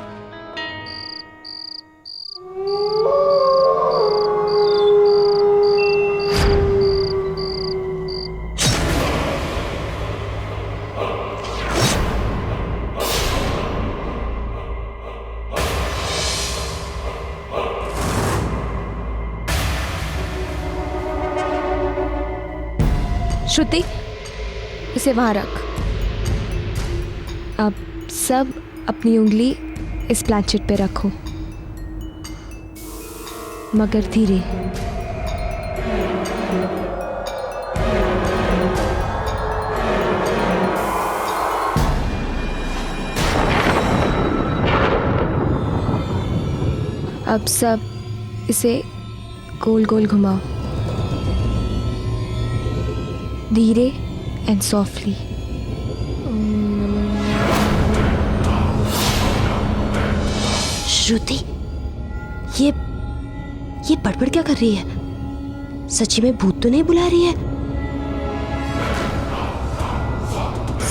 श्रुति, इसे वहां रख। अब सब अपनी उंगली इस प्लैंचेट पे रखो, मगर धीरे। अब सब इसे गोल गोल घुमाओ, धीरे एंड सॉफ्टली। श्रुति, ये बड़बड़ क्या कर रही है? सच्ची में भूत तो नहीं बुला रही है?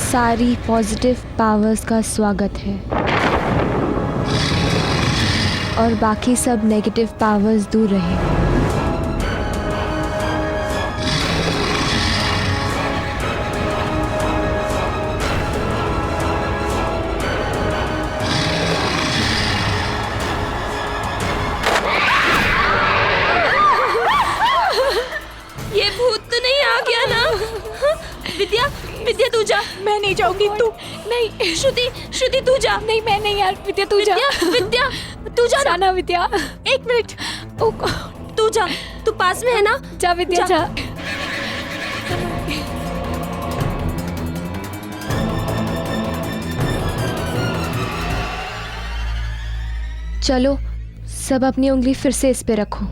सारी पॉजिटिव पावर्स का स्वागत है और बाकी सब नेगेटिव पावर्स दूर रहे। विद्या तू जा। मैं नहीं जाऊंगी। तू नहीं श्रुति तू जा। नहीं मैं नहीं यार। विद्या तू जा। विद्या तू जा जाना। विद्या एक मिनट। तू जा, तू पास में है ना? जा विद्या जा। चलो सब अपनी उंगली फिर से इस पे रखो।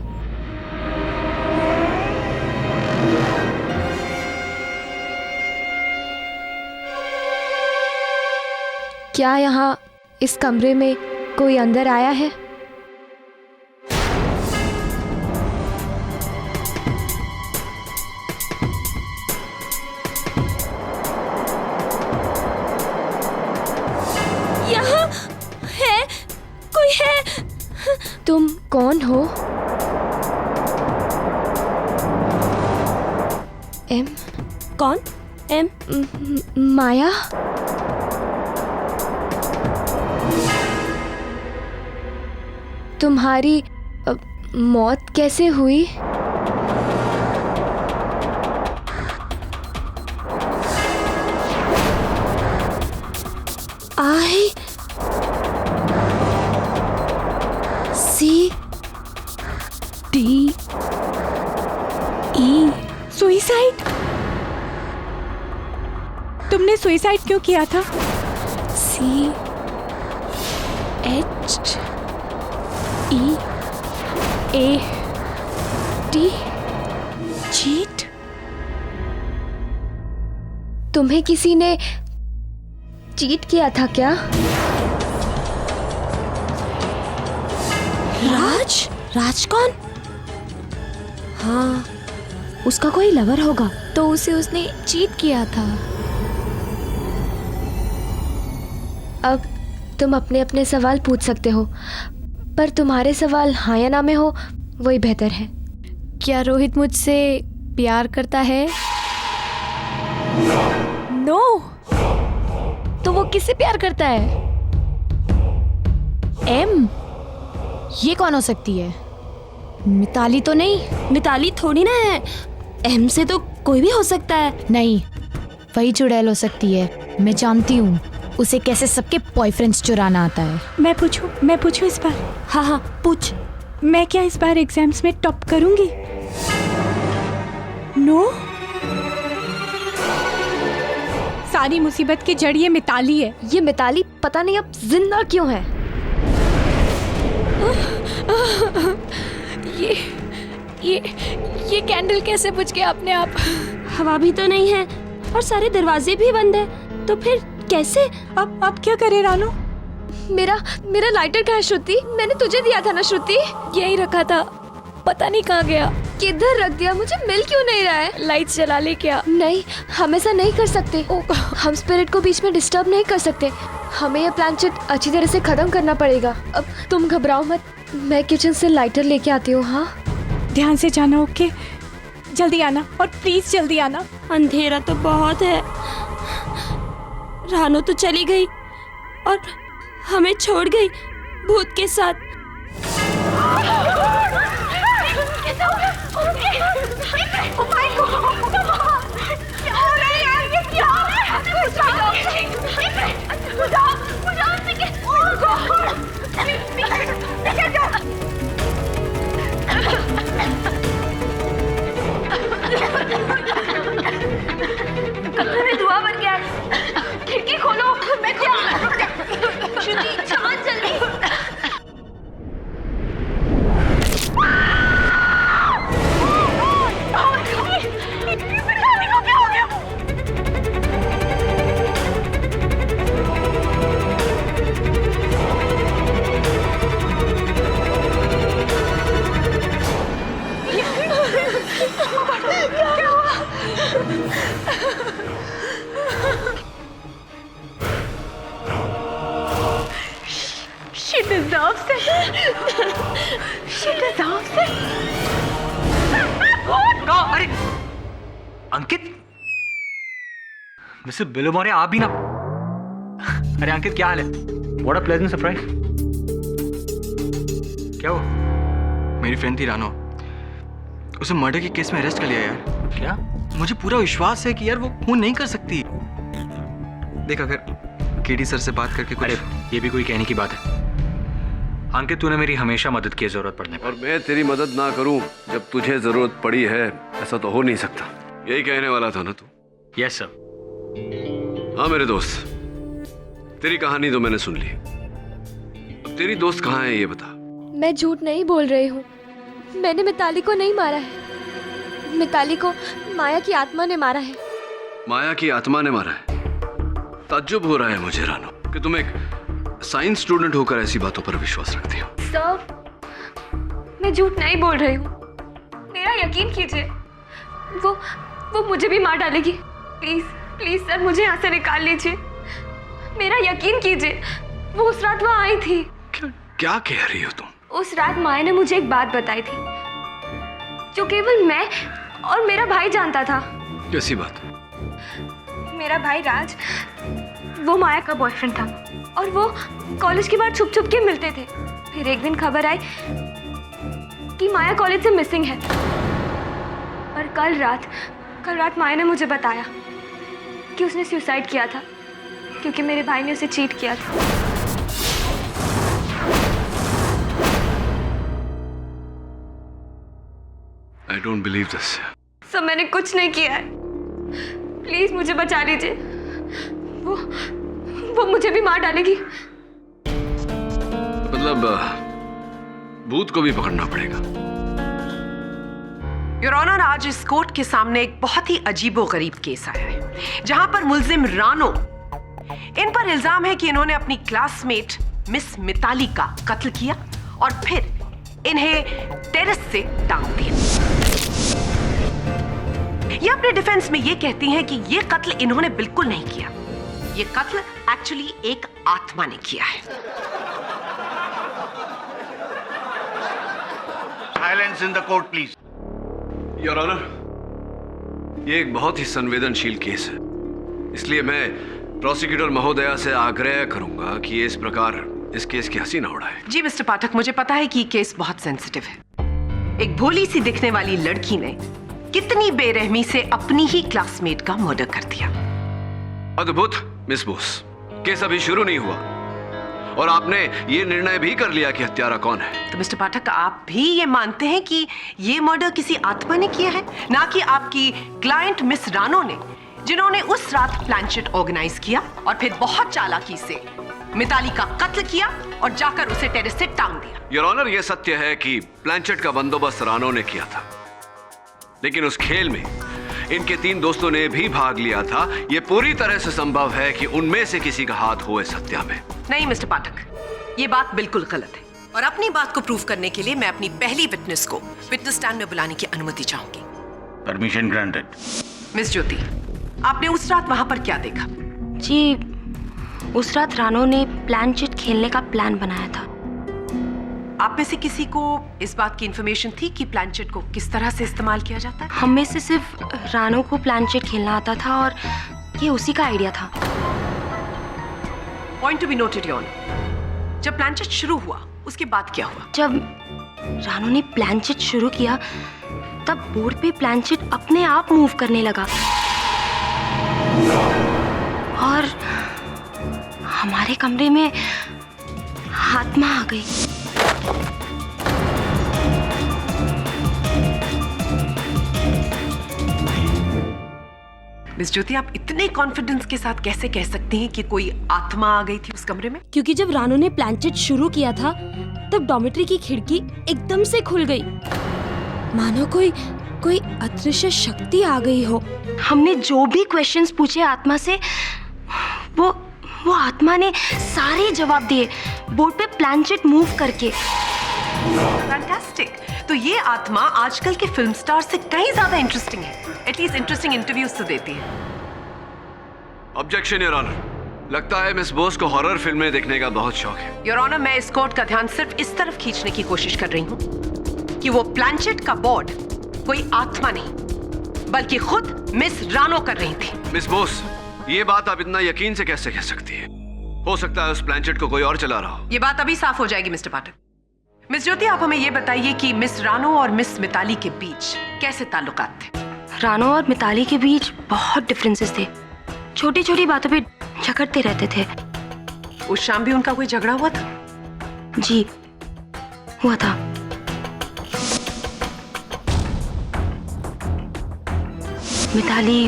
क्या यहाँ इस कमरे में कोई अंदर आया है? यहाँ है कोई है? तुम कौन हो? एम? कौन? एम? माया? तुम्हारी मौत कैसे हुई? I C D E suicide. तुमने सुइसाइड क्यों किया था? C H E A T cheat. तुम्हें किसी ने चीट किया था क्या? राज कौन? हाँ, उसका कोई लवर होगा। तो उसे उसने चीट किया था। अब तुम अपने अपने सवाल पूछ सकते हो, पर तुम्हारे सवाल हाँ या ना में हो वही बेहतर है। क्या रोहित मुझसे प्यार करता है? नो। तो वो किससे प्यार करता है? एम? ये कौन हो सकती है? मिताली तो नहीं। मिताली थोड़ी ना है। एम से तो कोई भी हो सकता है। नहीं, वही चुड़ैल हो सकती है। मैं जानती हूँ उसे कैसे सबके बॉयफ्रेंड्स चुराना आता है। मैं पूछूं इस बार? हाँ पूछ। मैं क्या इस बार एग्जाम्स में टॉप करूंगी? नो सारी मुसीबत की जड़ ये मिताली है। ये मिताली पता नहीं अब जिंदा क्यों है। ये कैंडल कैसे बुझ गया अपने आप? हवा भी तो नहीं है और सारे दरवाजे भी बंद है, तो फिर कैसे? अब क्या करे रानो? मेरा लाइटर कहाँ है श्रुति? मैंने तुझे दिया था ना श्रुति? यही रखा था, पता नहीं कहाँ गया। किधर रख दिया? मुझे मिल क्यों नहीं रहा है? लाइट जला ले क्या? नहीं, हम ऐसा नहीं कर सकते। हम स्पिरिट को बीच में डिस्टर्ब नहीं कर सकते। हमें ये प्लानचेट अच्छी तरह से खत्म करना पड़ेगा। अब तुम घबराओ मत, मैं किचन से लाइटर लेके आती हूँ। हाँ, ध्यान से जाना, ओके? जल्दी आना और प्लीज जल्दी आना। अंधेरा तो बहुत है। रानो तो चली गई और हमें छोड़ गई भूत के साथ। धुआं बन गया है। खिड़की खोलो। मैं श्रुति चलो जल्दी। She deserves it. She deserves it. अरे अंकित, मिस्टर बिलोमोरे आप भी ना। अरे अंकित क्या हाल है? What a pleasant surprise. क्या हुआ? मेरी फ्रेंड थी रानो, उसे मर्डर के केस में अरेस्ट कर लिया यार। क्या? मुझे पूरा विश्वास है कि यार वो खून नहीं कर सकती। देख, अगर केडी सर से बात करके अरे ये भी कोई कहने की बात है? अंकित तूने मेरी हमेशा मदद की जरूरत पड़ने पर। और मैं तेरी मदद ना करूं जब तुझे जरूरत पड़ी है, ऐसा तो हो नहीं सकता। यही कहने वाला था ना तू? Yes sir. हाँ मेरे दोस्त, तेरी कहानी तो मैंने सुन ली। अब तेरी दोस्त कहाँ है ये बता। मैं झूठ नहीं बोल रही हूँ। मैंने मिताली को नहीं मारा है। मिताली को माया की आत्मा ने मारा है। माया की आत्मा ने मारा है? ताज्जुब हो रहा है मुझे रानो कि तुम एक साइंस स्टूडेंट होकर ऐसी बातों पर विश्वास रखती हो। सर, मैं झूठ नहीं बोल रही हूँ। मेरा यकीन कीजिए, वो मुझे भी मार डालेगी। प्लीज प्लीज सर, मुझे यहाँ से निकाल लीजिए। मेरा यकीन कीजिए, वो उस रात वहाँ आई थी। क्या कह रही हो तुम? उस रात माया ने मुझे एक बात बताई थी जो केवल मैं और मेरा भाई जानता था। कैसी बात? मेरा भाई राज, वो माया का बॉयफ्रेंड था और वो कॉलेज के बाद छुप छुप के मिलते थे। फिर एक दिन खबर आई कि माया कॉलेज से मिसिंग है। और कल रात माया ने मुझे बताया कि उसने सुसाइड किया था क्योंकि मेरे भाई ने उसे चीट किया था। I don't believe this. सब मैंने कुछ नहीं किया है। प्लीज मुझे बचा लीजिए। वो मुझे भी मार डालेगी। मतलब भूत को भी पकड़ना पड़ेगा। योर ऑनर, आज इस कोर्ट के सामने एक बहुत ही अजीबोगरीब केस आया है जहां पर मुल्जिम रानो, इन पर इल्जाम है कि इन्होंने अपनी क्लासमेट मिस मिताली का कत्ल किया और फिर इन्हें टेरेस से टांग दिया। ये अपने डिफेंस में ये कहती हैं कि ये कत्ल इन्होंने बिल्कुल नहीं किया। ये कत्ल एक्चुअली एक आत्मा ने किया है। Silence in the court please. Your honour, ये एक बहुत ही संवेदनशील केस है, इसलिए मैं प्रोसिक्यूटर महोदया से आग्रह करूंगा कि ये इस प्रकार इस केस की हंसी ना उड़ाए। जी मिस्टर पाठक, मुझे पता है कि ये केस बहुत सेंसिटिव है। एक भोली सी दिखने वाली लड़की ने कितनी बेरहमी से अपनी ही क्लासमेट का मर्डर कर दिया। अद्भुत मिस बोस, केस अभी शुरू नहीं हुआ और आपने ये निर्णय भी कर लिया कि हत्यारा कौन है। तो मिस्टर पाठक, आप भी ये मानते हैं कि ये मर्डर किसी आत्मा ने किया है, ना कि आपकी क्लाइंट मिस रानो ने जिन्होंने उस रात प्लानचेट ऑर्गेनाइज किया और फिर बहुत चालाकी से मिताली का कत्ल किया और जाकर उसे टेरेस से टांग दिया। योर ऑनर, यह सत्य है कि प्लानचेट का बंदोबस्त रानो ने किया था, लेकिन उस खेल में इनके 3 दोस्तों ने भी भाग लिया था। यह पूरी तरह से संभव है कि उनमें से किसी का हाथ हो इस हत्या में। नहीं मिस्टर पाठक, ये बात बिल्कुल गलत है और अपनी बात को प्रूव करने के लिए मैं अपनी पहली विटनेस को विटनेस स्टैंड में बुलाने की अनुमति चाहूंगी। Permission granted. मिस ज्योति, आपने उस रात वहां पर क्या देखा? जी, उस रात रानो ने प्लानचेट खेलने का प्लान बनाया था। आप में से किसी को इस बात की इंफॉर्मेशन थी कि प्लानचेट को किस तरह से इस्तेमाल किया जाता है? हम में से सिर्फ रानो को प्लानचेट खेलना आता था और ये उसी का आइडिया था। Point to be noted your honour. जब प्लानचेट शुरू हुआ उसके बाद क्या हुआ? जब रानो ने प्लानचेट शुरू किया तब बोर्ड पे प्लानचेट अपने आप मूव करने लगा और हमारे कमरे में आत्मा आ गई। मिस ज्योति, आप इतने कॉन्फिडेंस के साथ कैसे कह सकती हैं कि कोई आत्मा आ गई थी उस कमरे में? क्योंकि जब रानो ने प्लानचेट शुरू किया था तब डॉर्मेट्री की खिड़की एकदम से खुल गई, मानो कोई अदृश्य शक्ति आ गई हो। हमने जो भी क्वेश्चंस पूछे आत्मा से, वो आत्मा ने सारे जवाब दिए बोर्ड पे प्लानचेट मूव करके। फैंटास्टिक। तो ये आत्मा आजकल के फिल्म स्टार से कहीं ज्यादा इंटरेस्टिंग है। एटलीस्ट इंटरेस्टिंग इंटरव्यूज तो देती है। Objection your honour. लगता है मिस बोस को हॉरर फिल्में देखने का बहुत शौक है। योर ऑनर, मैं इस कोर्ट का ध्यान सिर्फ इस तरफ खींचने की कोशिश कर रही हूँ कि वो प्लानचेट का बोर्ड कोई आत्मा नहीं बल्कि खुद मिस रानो कर रही थी। मिस बोस, ये बात आप इतना यकीन से कैसे कह सकती है? हो सकता है उस प्लानचेट को कोई और चला रहा हो। ये बात अभी साफ हो जाएगी मिस्टर पाठक। मिस ज्योति, आप हमें ये बताइए कि मिस रानो और मिस मिताली के बीच कैसे ताल्लुकात थे? रानो और मिताली के बीच बहुत डिफरेंसेस थे। छोटी छोटी बातों पे झगड़ते रहते थे। उस शाम भी उनका कोई झगड़ा हुआ था? जी, हुआ था। मिताली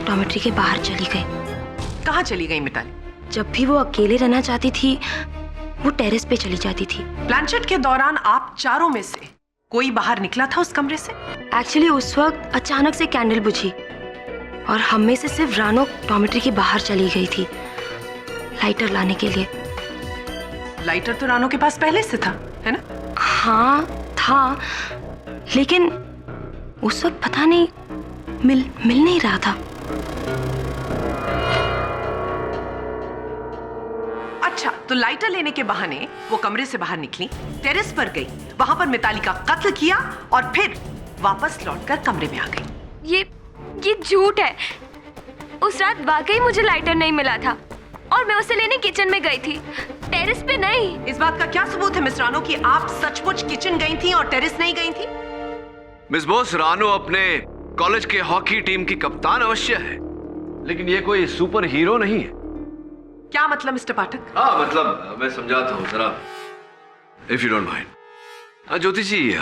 डॉर्मेट्री के बाहर चली गई। कहाँ चली गई मिताली? जब भी वो अकेले रहना चाहती थी वो टेरेस पे चली जाती थी। प्लानचेट के दौरान आप चारों में से कोई बाहर निकला था उस कमरे से? एक्चुअली उस वक्त अचानक से कैंडल बुझी और हम में से सिर्फ रानो डॉर्मेट्री के बाहर चली गई थी लाइटर लाने के लिए। लाइटर तो रानो के पास पहले से था, है ना? हाँ था, लेकिन उस वक्त पता नहीं मिल नहीं रहा था। अच्छा, तो लाइटर लेने के बहाने वो कमरे से बाहर निकली, टेरेस पर गई, वहां पर मिताली का कत्ल किया और फिर वापस लौटकर कमरे में आ गई। ये झूठ है। उस रात वाकई मुझे लाइटर नहीं मिला था और मैं उसे लेने किचन में गई थी, टेरेस पे नहीं। इस बात का क्या सबूत है मिस रानो कि आप सचमुच किचन गई थी और टेरेस नहीं गई थी? मिस बोस, रानो अपने कॉलेज के हॉकी टीम की कप्तान अवश्य है, लेकिन ये कोई सुपर हीरो नहीं है। क्या मतलब मिस्टर पाठक? हाँ, मतलब मैं समझाता हूँ जरा, इफ यू डोंट माइंड। ज्योति जी,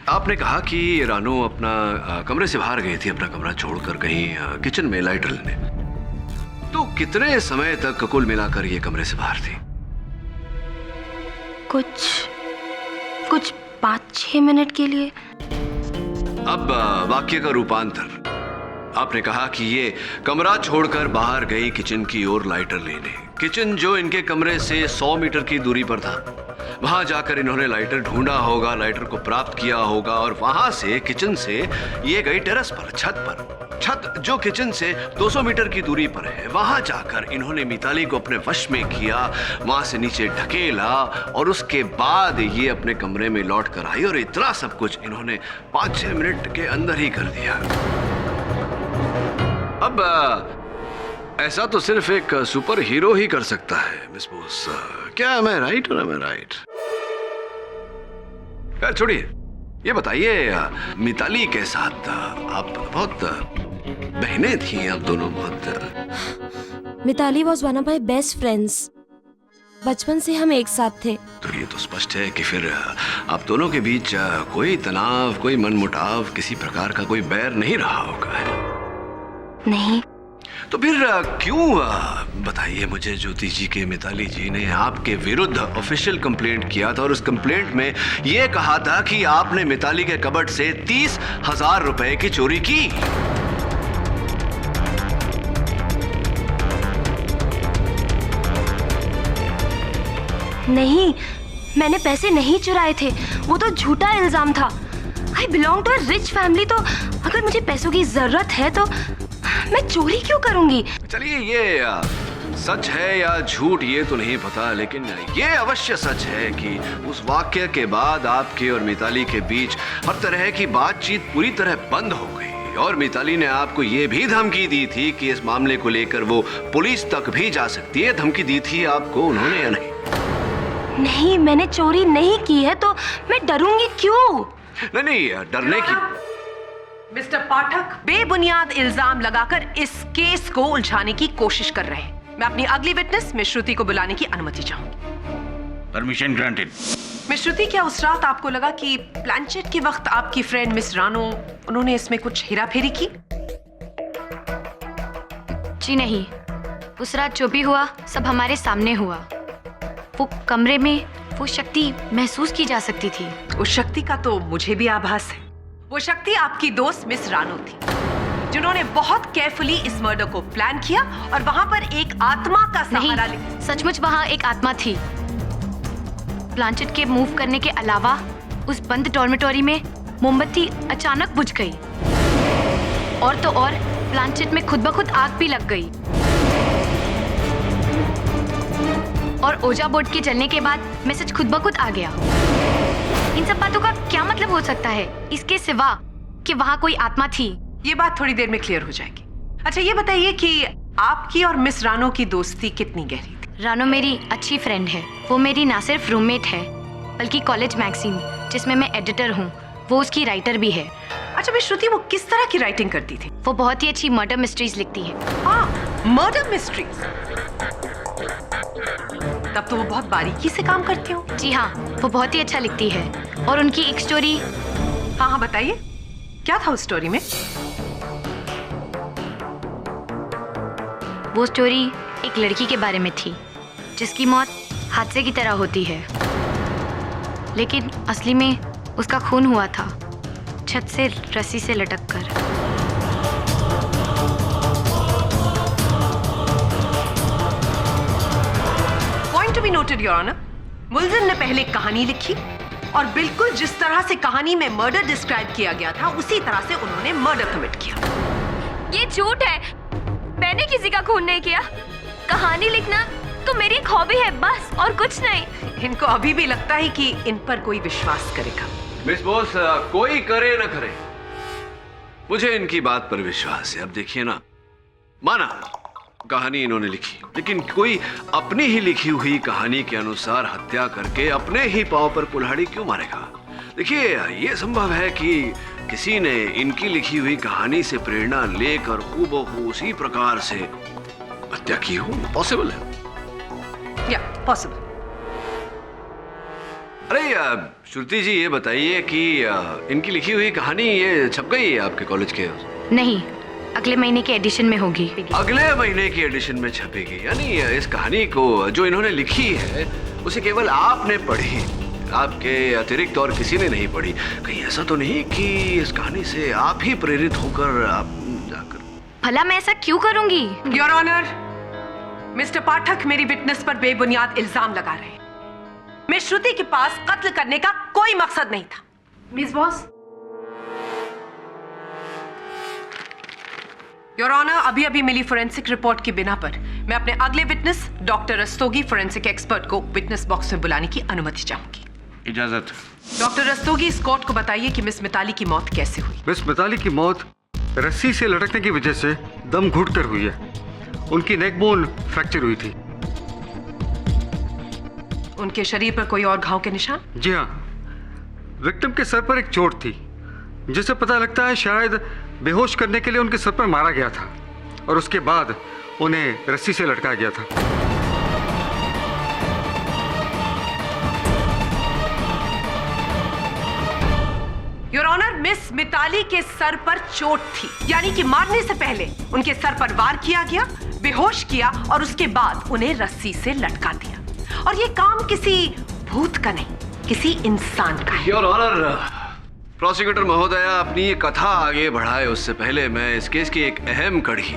आपने कहा कि रानो अपना कमरे से बाहर गई थी, अपना कमरा छोड़कर कहीं किचन में लाइटर लेने। तो कितने समय तक कुल मिलाकर ये कमरे से बाहर थी? कुछ 5-6 मिनट के लिए। अब वाक्य का रूपांतर। आपने कहा कि ये कमरा छोड़कर बाहर गई किचन की ओर लाइटर लेने। किचन जो इनके कमरे से 100 मीटर की दूरी पर था, वहां जाकर इन्होंने लाइटर ढूंढा होगा, लाइटर को प्राप्त किया होगा और वहां से किचन से ये गई टेरेस पर, छत जो किचन से 200 मीटर की दूरी पर है। वहां जाकर इन्होंने मिताली को अपने वश में किया, वहां से नीचे ढकेला और उसके बाद ये अपने कमरे में लौट कर आई और इतना सब कुछ इन्होंने 5-6 मिनट के अंदर ही कर दिया। अब ऐसा तो सिर्फ एक सुपर हीरो ही कर सकता है मिस बोस। क्या am I right or am I right? खैर छोड़िए, ये बताइए, मिताली के साथ आप बहुत बहनें थी, आप दोनों बहुत। Mithali was one of my best friends. बचपन से हम एक साथ थे। तो ये तो स्पष्ट है कि फिर आप दोनों के बीच कोई तनाव, कोई मनमुटाव, किसी प्रकार का कोई बैर नहीं रहा होगा। नहीं। तो फिर क्यों बताइए मुझे, ज्योति जी के मिताली जी ने आपके विरुद्ध ऑफिशियल कंप्लेंट किया था और उस कंप्लेंट में यह कहा था कि आपने मिताली के कबर्ड से 30,000 रुपए की चोरी की। नहीं, मैंने पैसे नहीं चुराए थे, वो तो झूठा इल्जाम था। I belong to a rich family, तो अगर मुझे पैसों की जरूरत है तो मैं चोरी क्यों करूंगी? चलिए, ये सच है या झूठ ये तो नहीं पता, लेकिन ये अवश्य सच है कि उस वाक्य के बाद आपके और मिताली के बीच हर तरह की बातचीत पूरी तरह बंद हो गई और मिताली ने आपको ये भी धमकी दी थी कि इस मामले को लेकर वो पुलिस तक भी जा सकती है। धमकी दी थी आपको उन्होंने या नहीं? नहीं, मैंने चोरी नहीं की है, तो मैं डरूंगी क्यों? नहीं, डरने की। मिस्टर पाठक बेबुनियाद इल्जाम लगाकर इस केस को उलझाने की कोशिश कर रहे हैं। मैं अपनी अगली विटनेस मिस श्रुति को बुलाने की अनुमति चाहूंगी। Permission granted. मिस श्रुति, क्या उस रात आपको लगा कि प्लानचेट के वक्त आपकी फ्रेंड मिस रानो उन्होंने इसमें कुछ हेराफेरी की? जी नहीं, उस रात जो भी हुआ सब हमारे सामने हुआ। वो कमरे में वो शक्ति महसूस की जा सकती थी। उस शक्ति का तो मुझे भी आभास है। वो शक्ति आपकी दोस्त मिस रानो थी, जिन्होंने बहुत केयरफुली इस मर्डर को प्लान किया और वहां पर एक आत्मा का सहारा लिया। सचमुच वहां एक आत्मा थी। प्लांचेट के मूव करने के अलावा उस बंद डॉर्मेटोरी में मोमबत्ती अचानक बुझ गई और तो और प्लांचेट में खुद ब खुद आग भी लग गई और ओजा बोर्ड के जलने के बाद मैसेज खुद ब खुद आ गया। इन सब बातों का क्या मतलब हो सकता है, इसके सिवा कि वहाँ कोई आत्मा थी? ये बात थोड़ी देर में क्लियर हो जाएगी। अच्छा, ये बताइए कि आपकी और मिस रानो की दोस्ती कितनी गहरी थी? रानो मेरी अच्छी फ्रेंड है। वो मेरी ना सिर्फ रूममेट है बल्कि कॉलेज मैगजीन जिसमें मैं एडिटर हूँ, वो उसकी राइटर भी है। अच्छा मिस श्रुति, वो किस तरह की राइटिंग करती थी? वो बहुत ही अच्छी मर्डर मिस्ट्रीज लिखती है। हाँ, मर्डर मिस्ट्रीज। तब तो वो बहुत बारीकी से काम करती हो। जी हाँ, वो बहुत ही अच्छा लिखती है और उनकी एक स्टोरी। हाँ हाँ बताइए, क्या था उस स्टोरी में? वो स्टोरी एक लड़की के बारे में थी जिसकी मौत हादसे की तरह होती है, लेकिन असली में उसका खून हुआ था छत से रस्सी से लटक कर। Point to be noted your honour, मुलजिम ने पहले कहानी लिखी और बिल्कुल जिस तरह से कहानी में मर्डर डिस्क्राइब किया गया था उसी तरह से उन्होंने मर्डर कमिट किया। ये झूठ है, मैंने किसी का खून नहीं किया। कहानी लिखना तो मेरी एक हॉबी है बस, और कुछ नहीं। इनको अभी भी लगता है कि इन पर कोई विश्वास करेगा। मिस बॉस, कोई करे ना करे, मुझे इनकी बात पर विश्वास है। अब देखिए ना, माना कहानी इन्होंने लिखी, लेकिन कोई अपनी ही लिखी हुई कहानी के अनुसार हत्या करके अपने ही पांव पर कुल्हाड़ी क्यों मारेगा? देखिए, ये संभव है कि किसी ने इनकी लिखी हुई कहानी से प्रेरणा लेकर हूबहू उसी प्रकार से हत्या की हो। पॉसिबल है। या पॉसिबल। अरे श्रुति जी, ये बताइए कि इनकी लिखी हुई कहानी ये छप गई है आपके कॉलेज के? नहीं, अगले महीने के एडिशन में होगी। अगले महीने की एडिशन में छपेगी? यानी इस कहानी को जो इन्होंने लिखी है उसे केवल आपने पढ़ी, आपके अतिरिक्त और किसी ने नहीं पढ़ी? कहीं ऐसा तो नहीं कि इस कहानी से आप ही प्रेरित होकर आप जाकर? भला मैं ऐसा क्यों करूंगी? योर ऑनर, मिस्टर पाठक मेरी विटनेस पर बेबुनियाद इल्जाम लगा रहे हैं। मिस श्रुति के पास कत्ल करने का कोई मकसद नहीं था। Miss boss. योर ऑनर, अभी अभी मिली फोरेंसिक रिपोर्ट की बिना पर मैं अपने अगले witness doctor Rastogi, forensic expert को विटनेस बॉक्स में बुलाने की अनुमति चाहूंगी। इजाजत। डॉक्टर रस्तोगी, इस कोर्ट को बताइए कि मिस मिताली की मौत कैसे हुई? मिस मिताली की मौत रस्सी से लटकने की वजह से दम घुटकर हुई है। उनकी नेकबोन फ्रैक्चर हुई थी। उनके शरीर पर कोई और घाव के निशान? जी हाँ, विक्टिम के सर पर एक चोट थी जिसे पता लगता है शायद बेहोश करने के लिए उनके सर पर मारा गया था और उसके बाद उन्हें रस्सी से लटकाया गया था। योर ऑनर, मिस मिताली के सर पर चोट थी, यानी कि मारने से पहले उनके सर पर वार किया गया, बेहोश किया और उसके बाद उन्हें रस्सी से लटका दिया। और ये काम किसी भूत का नहीं, किसी इंसान का है। योर ऑनर, प्रोसिक्यूटर महोदया अपनी ये कथा आगे बढ़ाए उससे पहले मैं इस केस की एक अहम कड़ी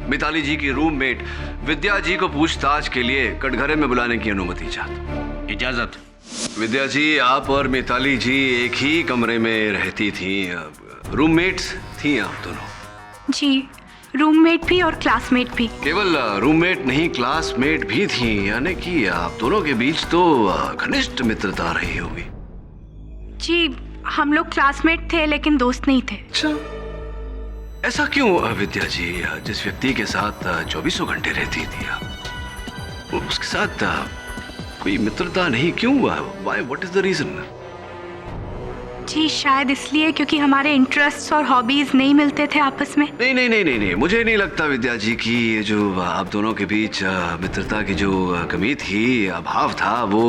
मिताली जी की रूममेट विद्या जी को पूछताछ के लिए कटघरे में बुलाने की अनुमति चाहता हूं। इजाजत। विद्या जी, आप और मिताली जी एक ही कमरे में रहती थी, रूममेट्स थी आप दोनों? जी, रूममेट भी और क्लासमेट भी। केवल रूममेट नहीं, क्लासमेट भी थी, यानी कि आप दोनों के बीच तो घनिष्ठ मित्रता रही होगी। जी, हम लोग क्लासमेट थे लेकिन दोस्त नहीं थे। अच्छा, ऐसा क्यों विद्या जी? जिस व्यक्ति के साथ 24 घंटे रहती थी आप, उसके साथ कोई मित्रता नहीं क्यों? Why? What is the reason? जी, शायद इसलिए क्योंकि हमारे इंटरेस्ट्स और हॉबीज नहीं मिलते थे आपस में। नहीं, मुझे नहीं लगता विद्या जी की ये जो आप दोनों के बीच मित्रता की जो कमी थी, अभाव था, वो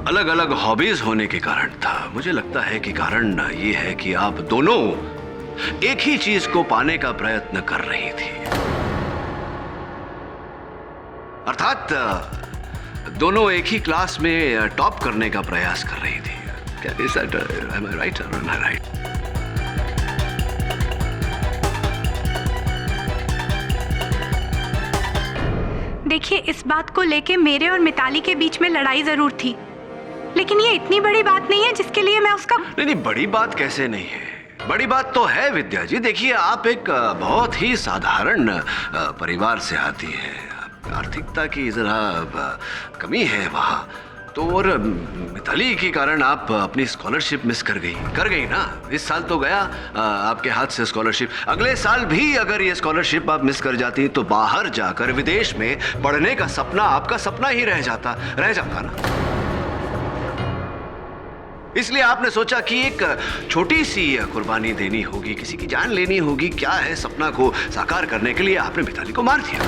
अलग अलग हॉबीज होने के कारण था। मुझे लगता है कि कारण ये है कि आप दोनों एक ही चीज को पाने का प्रयत्न कर रही थी, अर्थात दोनों एक ही क्लास में टॉप करने का प्रयास कर रही थी। Am I right or am I right? देखिए, इस बात को लेके मेरे और मिताली के बीच में लड़ाई जरूर थी, लेकिन ये इतनी बड़ी बात नहीं है जिसके लिए मैं उसका... नहीं, बड़ी बात कैसे नहीं है? बड़ी बात तो है विद्या जी। देखिए, आप एक बहुत ही साधारण परिवार से आती हैं, आर्थिकता की जरा कमी है वहाँ तो, और मिताली के कारण आप अपनी स्कॉलरशिप मिस कर गई ना। इस साल तो गया आपके हाथ से स्कॉलरशिप, अगले साल भी अगर ये स्कॉलरशिप आप मिस कर जाती तो बाहर जाकर विदेश में पढ़ने का सपना आपका सपना ही रह जाता ना। इसलिए आपने सोचा कि एक छोटी सी कुर्बानी देनी होगी, किसी की जान लेनी होगी। क्या है, सपना को साकार करने के लिए आपने मिताली को मार दिया।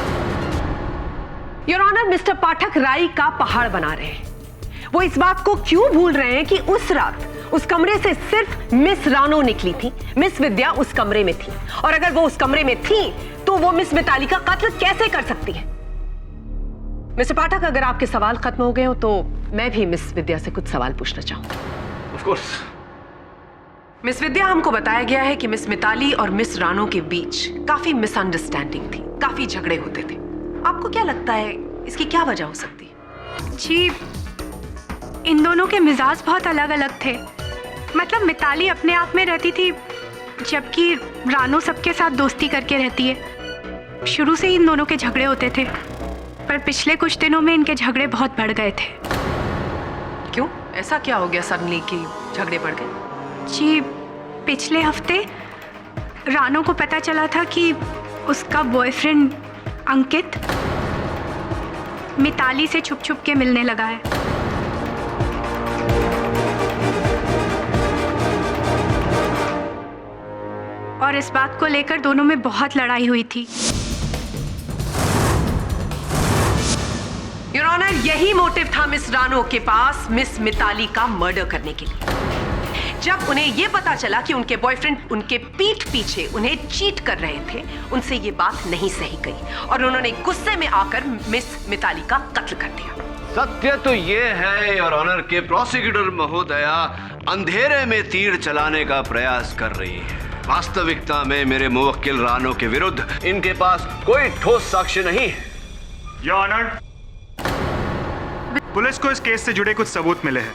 योर ऑनर, मिस्टर पाठक राई का पहाड़ बना रहे हैं। वो इस बात को क्यों भूल रहे हैं कि उस रात उस कमरे से सिर्फ मिस रानो निकली थी, मिस विद्या उस कमरे में थी, और अगर वो उस कमरे में थी तो वो मिस मिताली का कत्ल कैसे कर सकती है? मिस्टर पाठक, अगर आपके सवाल खत्म हो गए हो तो मैं भी मिस विद्या से कुछ सवाल पूछना चाहूंगा। Of course. मिस विद्या, हमको बताया गया है कि मिस मिताली और मिस रानो के बीच काफी मिसअंडरस्टैंडिंग थी, काफी झगड़े होते थे। आपको क्या लगता है इसकी क्या वजह हो सकती है? जी, इन दोनों के मिजाज बहुत अलग अलग थे। मतलब मिताली अपने आप में रहती थी, जबकि रानो सबके साथ दोस्ती करके रहती है। शुरू से ही इन दोनों के झगड़े होते थे, पर पिछले कुछ दिनों में इनके झगड़े बहुत बढ़ गए थे। क्यों? ऐसा क्या हो गया सडनली कि झगड़े बढ़ गए? जी, पिछले हफ्ते रानो को पता चला था कि उसका बॉयफ्रेंड अंकित मिताली से छुप छुप के मिलने लगा है। और इस बात को लेकर दोनों में बहुत लड़ाई हुई थी। योर ऑनर, यही मोटिव था मिस रानो के पास मिस मिताली का मर्डर करने के लिए। जब उन्हें यह पता चला कि उनके बॉयफ्रेंड उनके पीठ पीछे उन्हें चीट कर रहे थे, उनसे ये बात नहीं सही गई और उन्होंने गुस्से में आकर मिस मिताली का कत्ल कर दिया। सत्य तो ये है योर ऑनर के प्रोसिक्यूटर महोदया अंधेरे में तीर चलाने का प्रयास कर रही है। वास्तविकता में मेरे मुवक्किल रानो के विरुद्ध इनके पास कोई ठोस साक्ष्य नहीं है। योर ऑनर, पुलिस को इस केस से जुड़े कुछ सबूत मिले हैं।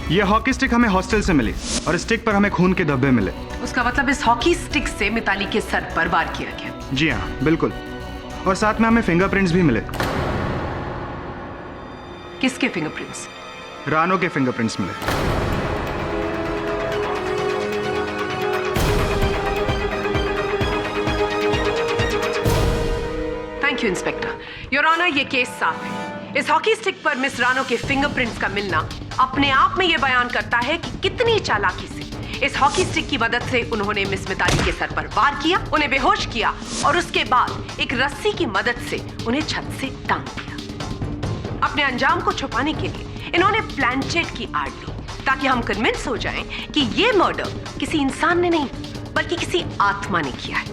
ये हॉकी स्टिक हमें हॉस्टल से मिली और स्टिक पर हमें खून के धब्बे मिले। उसका मतलब इस हॉकी स्टिक से मिताली के सर पर वार किया गया? जी हाँ, बिल्कुल। और साथ में हमें फिंगरप्रिंट्स भी मिले। किसके फिंगरप्रिंट्स? रानो के फिंगरप्रिंट्स मिले। Thank you inspector. Your honour, ये केस साफ है। इस हॉकी स्टिक पर मिस रानो के फिंगरप्रिंट्स का मिलना अपने आप में यह बयान करता है कि कितनी चालाकी से इस हॉकी स्टिक की मदद से उन्होंने मिस मिताली के सर पर वार किया, उन्हें बेहोश किया और उसके बाद एक रस्सी की मदद से उन्हें छत से टांग दिया। अपने अंजाम को छुपाने के लिए इन्होंने प्लानचेट की आड़ ली ताकि हम कन्विंस हो जाएं कि ये मर्डर किसी इंसान ने नहीं बल्कि किसी आत्मा ने किया है।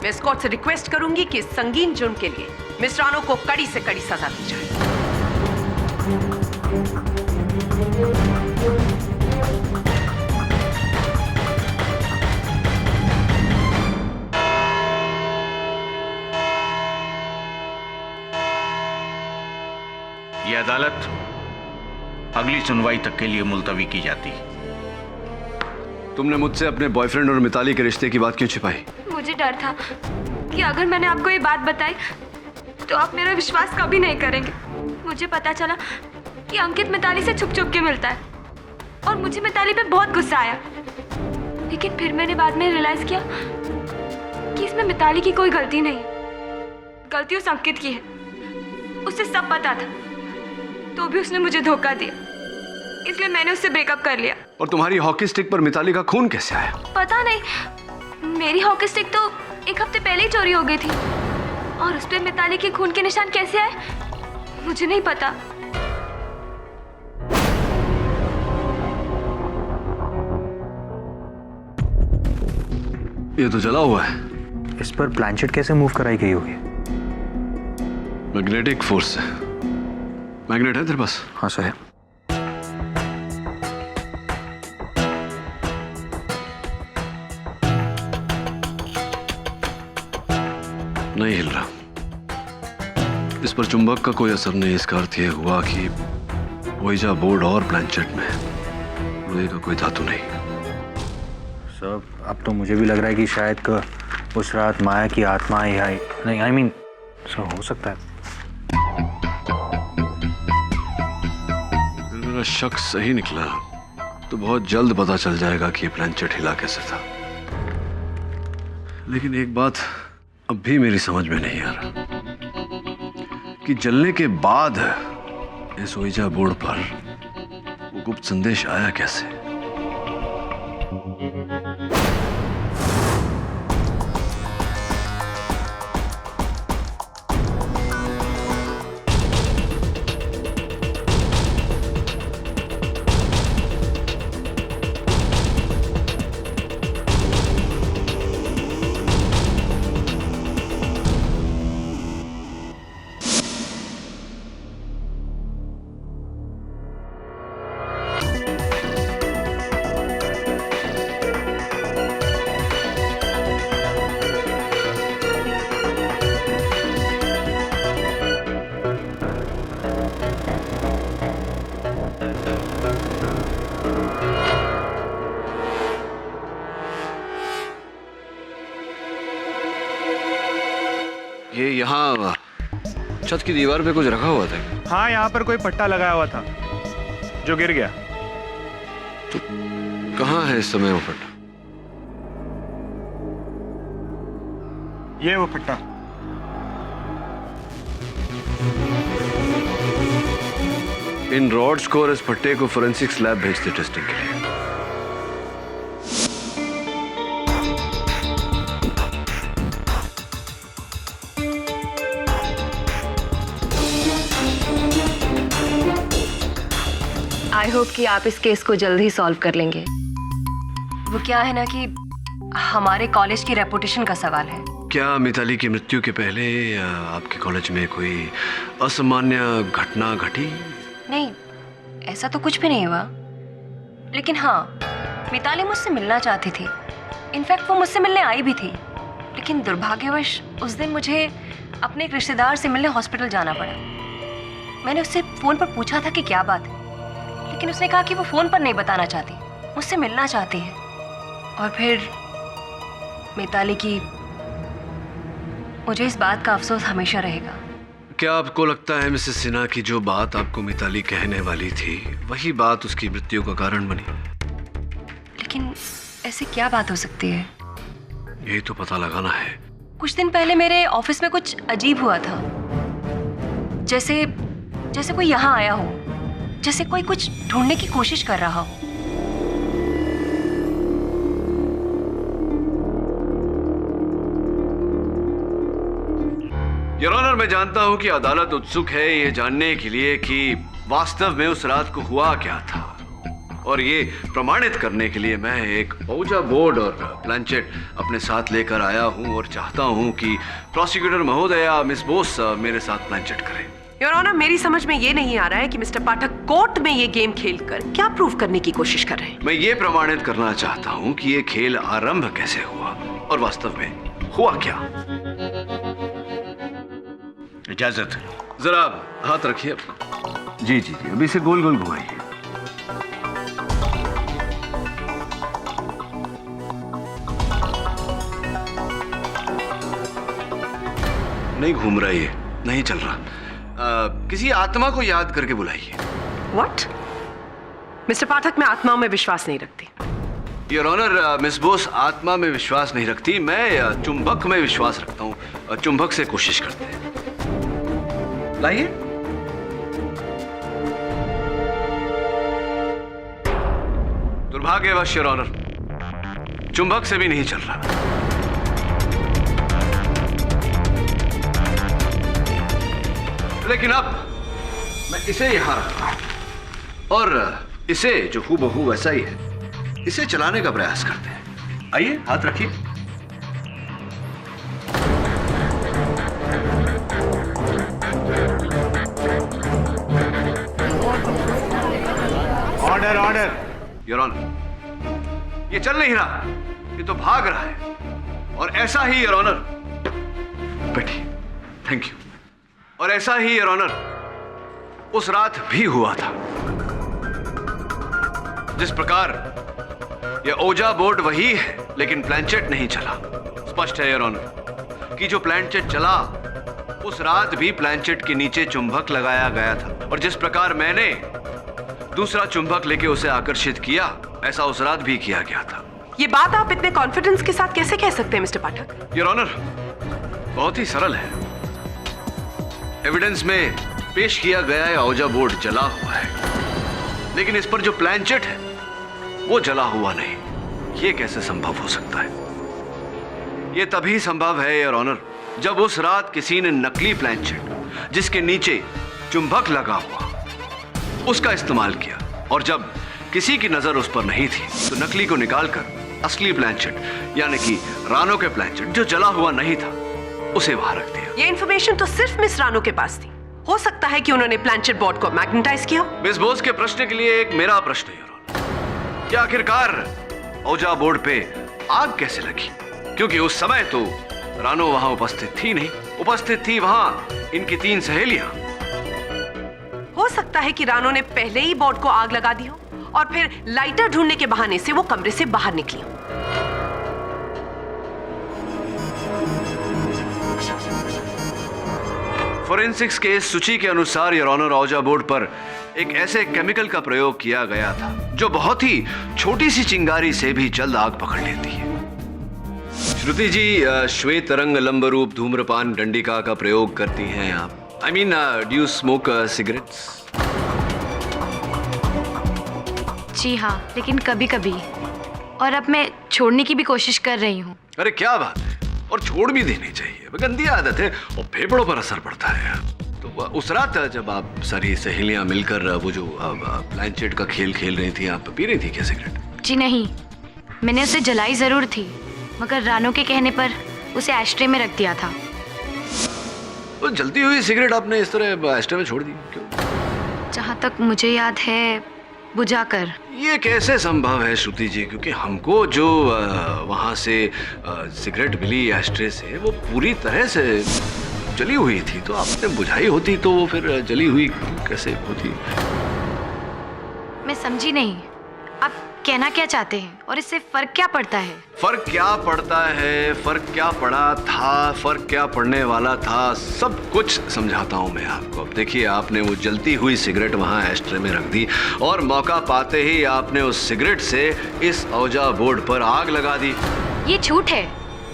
मैं इस कोर्ट से रिक्वेस्ट करूंगी कि इस संगीन जुर्म के लिए मिस रानो को कड़ी से कड़ी सजा दी जाए। ये अदालत अगली सुनवाई तक के लिए मुलतवी की जाती है। तुमने मुझसे अपने बॉयफ्रेंड और मिताली के रिश्ते की बात क्यों छिपाई? मुझे डर था कि अगर मैंने आपको ये बात बताई तो आप मेरा विश्वास कभी नहीं करेंगे। मुझे पता चला कि अंकित मिताली से छुप छुप के मिलता है और मुझे मिताली पे बहुत गुस्सा आया। लेकिन फिर मैंने बाद में रियलाइज किया कि इसमें मिताली की कोई गलती नहीं है, गलती उस अंकित की है। उसे सब पता था तो भी उसने मुझे धोखा दिया, इसलिए मैंने उससे ब्रेकअप कर लिया। और तुम्हारी हॉकी स्टिक पर मिताली का खून कैसे आया? पता नहीं, मेरी हॉकी स्टिक तो 1 हफ्ते पहले ही चोरी हो गई थी और उस पे मिताली के खून के निशान कैसे आए मुझे नहीं पता। ये तो जला हुआ है। इस पर प्लांचेट कैसे मूव कराई गई होगी? मैग्नेटिक फोर्स से। मैग्नेट है तेरे पास? हाँ सर। नहीं हिल रहा। इस पर चुंबक का कोई असर नहीं। इसका अर्थ यह हुआ कि ओइजा बोर्ड और प्लांचेट में लोहे का कोई धातु नहीं। सर अब तो मुझे भी लग रहा है कि शायद उस रात माया की आत्मा आई नहीं, आई मीन सर हो सकता है। मेरा शक सही निकला तो बहुत जल्द पता चल जाएगा कि ये प्लांचेट हिला कैसे था। लेकिन एक बात अब भी मेरी समझ में नहीं आ रहा कि जलने के बाद इस ओइजा बोर्ड पर वो गुप्त संदेश आया कैसे। ये यहाँ छत की दीवार पे कुछ रखा हुआ था? हाँ, यहाँ पर कोई पट्टा लगाया हुआ था जो गिर गया। तो कहाँ है इस समय वो पट्टा? ये वो पट्टा। इन रॉड्स को और इस पट्टे को फोरेंसिक्स लैब भेजते टेस्टिंग के लिए। आई होप कि आप इस केस को जल्द ही सॉल्व कर लेंगे। वो क्या है ना कि हमारे कॉलेज की रेपुटेशन का सवाल है। क्या मिताली की मृत्यु के पहले आपके कॉलेज में कोई असामान्य घटना घटी? नहीं, ऐसा तो कुछ भी नहीं हुआ। लेकिन हाँ, मिताली मुझसे मिलना चाहती थी। इनफैक्ट वो मुझसे मिलने आई भी थी, लेकिन दुर्भाग्यवश उस दिन मुझे अपने एक रिश्तेदार से मिलने हॉस्पिटल जाना पड़ा। मैंने उससे फ़ोन पर पूछा था कि क्या बात है, लेकिन उसने कहा कि वो फ़ोन पर नहीं बताना चाहती, मुझसे मिलना चाहती है। और फिर मिताली की, मुझे इस बात का अफसोस हमेशा रहेगा। क्या आपको लगता है मिसेस सिन्हा की जो बात आपको मिताली कहने वाली थी वही बात उसकी मृत्यु का कारण बनी? लेकिन ऐसे क्या बात हो सकती है? यही तो पता लगाना है। कुछ दिन पहले मेरे ऑफिस में कुछ अजीब हुआ था। जैसे कोई यहाँ आया हो, जैसे कोई कुछ ढूंढने की कोशिश कर रहा हो। योर ऑनर, मैं जानता हूं कि अदालत उत्सुक है ये जानने के लिए कि वास्तव में उस रात को हुआ क्या था, और ये प्रमाणित करने के लिए मैं एक ओजा बोर्ड और प्लानचेट अपने साथ लेकर आया हूं और चाहता हूं कि प्रोसिक्यूटर महोदया मिस बोस मेरे साथ प्लानचेट करें। योर ऑनर, मेरी समझ में ये नहीं आ रहा है कि मिस्टर पाठक कोर्ट में ये गेम खेलकर क्या प्रूव करने की कोशिश कर रहे हैं। मैं ये प्रमाणित करना चाहता हूं कि ये खेल आरंभ कैसे हुआ और वास्तव में हुआ क्या। इजाजत। जरा हाथ रखिए अपना। जी जी जी, अभी इसे गोल गोल घुमाइए। नहीं घूम रहा, ये नहीं चल रहा। किसी आत्मा को याद करके बुलाइए। व्हाट? मिस्टर पाठक, मैं आत्माओं में विश्वास नहीं रखती। योर ऑनर, मिस बोस आत्मा में विश्वास नहीं रखती, मैं चुंबक में विश्वास रखता हूँ। चुंबक से कोशिश करते हैं। लाइए। दुर्भाग्यवश योर ऑनर, चुंबक से भी नहीं चल रहा। लेकिन अब मैं इसे यहां रखता हूं और इसे जो हूबहू वैसा ही है, इसे चलाने का प्रयास करते हैं। आइए, हाथ रखिए। Order order. योर ऑनर, ये चल नहीं रहा, ये तो भाग रहा है। और ऐसा ही योर ऑनर, बैठिए। Thank you. और ऐसा ही योर ऑनर उस रात भी हुआ था। जिस प्रकार यह ओजा बोर्ड वही है, लेकिन प्लानचेट नहीं चला। स्पष्ट है योर ऑनर कि जो प्लानचेट चला उस रात भी प्लानचेट के नीचे चुंबक लगाया गया था, और जिस प्रकार मैंने दूसरा चुंबक लेके उसे आकर्षित किया, ऐसा उस रात भी किया गया था। ये बात आप इतने कॉन्फिडेंस के साथ कैसे कह सकते हैं मिस्टर पाठक? योर ऑनर, बहुत ही सरल है। एविडेंस में पेश किया गया है ओजा बोर्ड जला हुआ है, लेकिन इस पर जो प्लानचेट है वो जला हुआ नहीं। ये कैसे संभव हो सकता है? ये तभी संभव है योर ऑनर जब उस रात किसी ने नकली प्लानचेट जिसके नीचे चुंबक लगा हुआ उसका इस्तेमाल किया, और जब किसी की नजर उस पर नहीं थी तो नकली को निकालकर असली प्लानचेट यानी कि रानो के प्लानचेट जो जला हुआ नहीं था उसे वहां रख दिया। ये इन्फॉर्मेशन तो सिर्फ मिस रानो के पास थी। हो सकता है कि उन्होंने प्लानचेट बोर्ड को मैग्नेटाइज किया। मिस बोस के प्रश्न के लिए एक मेरा प्रश्न है, क्या आखिरकार ओजा बोर्ड पे आग कैसे लगी? क्योंकि उस समय तो रानो वहां उपस्थित थी नहीं, उपस्थित थी वहां इनकी 3 सहेलियां। हो सकता है कि रानो ने पहले ही बोर्ड को आग लगा दी हो और फिर लाइटर ढूंढने के बहाने से वो कमरे से बाहर निकली हो। फोरेंसिक्स के सूची के अनुसार योर ऑनर ओजा बोर्ड पर एक ऐसे केमिकल का प्रयोग किया गया था जो बहुत ही छोटी सी चिंगारी से भी जल्द आग पकड़ लेती है। श्रुति जी, श्वेत रंग लंब रूप धूम्रपान डंडिका का प्रयोग करती हैं आप? I mean, do you smoke cigarettes? जी हाँ, लेकिन कभी कभी, और अब मैं छोड़ने की भी कोशिश कर रही हूँ। अरे क्या बात है, और छोड़ भी देनी चाहिए, गंदी आदत है और फेफड़ों पर असर पड़ता है। तो उस रात जब आप सारी सहेलियां मिलकर वो जो प्लानचेट का खेल खेल रही थी, आप पी रही थी क्या सिगरेट? जी नहीं, मैंने उसे जलाई जरूर थी, मगर रानो के कहने पर उसे एस्ट्रे में रख दिया था। वो जलती हुई सिगरेट आपने इस तरह एस्ट्रे में छोड़ दी क्यों? जहाँ तक मुझे याद है, बुझाकर। ये कैसे संभव है श्रुति जी? क्योंकि हमको जो वहाँ से सिगरेट मिली एस्ट्रे से, वो पूरी तरह से जली हुई थी, तो आपने बुझाई होती तो वो फिर जली हुई कैसे होती? मैं समझी नहीं, आप कहना क्या चाहते हैं और इससे फर्क क्या पड़ता है? फर्क क्या पड़ता है, फर्क क्या पड़ा था, फर्क क्या पड़ने वाला था, सब कुछ समझाता हूँ मैं आपको। अब देखिए, आपने वो जलती हुई सिगरेट वहाँ एस्ट्रे में रख दी और मौका पाते ही आपने उस सिगरेट से इस ओजा बोर्ड पर आग लगा दी। ये झूठ है।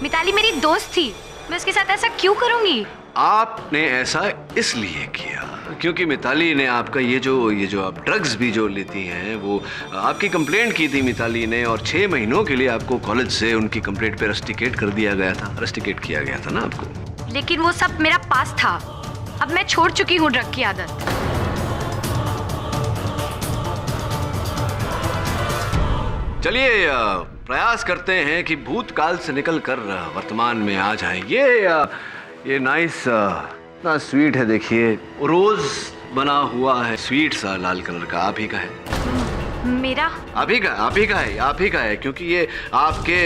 मिताली मेरी दोस्त थी, मैं उसके साथ ऐसा क्यों करूँगी? आपने ऐसा इसलिए किया क्योंकि मिताली ने आपका ये जो आप ड्रग्स भी जो लेती हैं, वो आपकी कंप्लेंट की थी मिताली ने, और 6 महीनों के लिए आपको कॉलेज से उनकी कंप्लेंट पे रस्टिकेट कर दिया गया था। रस्टिकेट किया गया था ना आपको? लेकिन वो सब मेरा पास था। अब मैं छोड़ चुकी हूँ ड्रग की आदत। चलिए प्रयास करते हैं कि भूतकाल से निकलकर वर्तमान में आ जाएं। ये नाइस ना स्वीट है, देखिए रोज बना हुआ है, स्वीट सा लाल कलर का। आप ही का है? मेरा? आप ही का है, क्योंकि ये आपके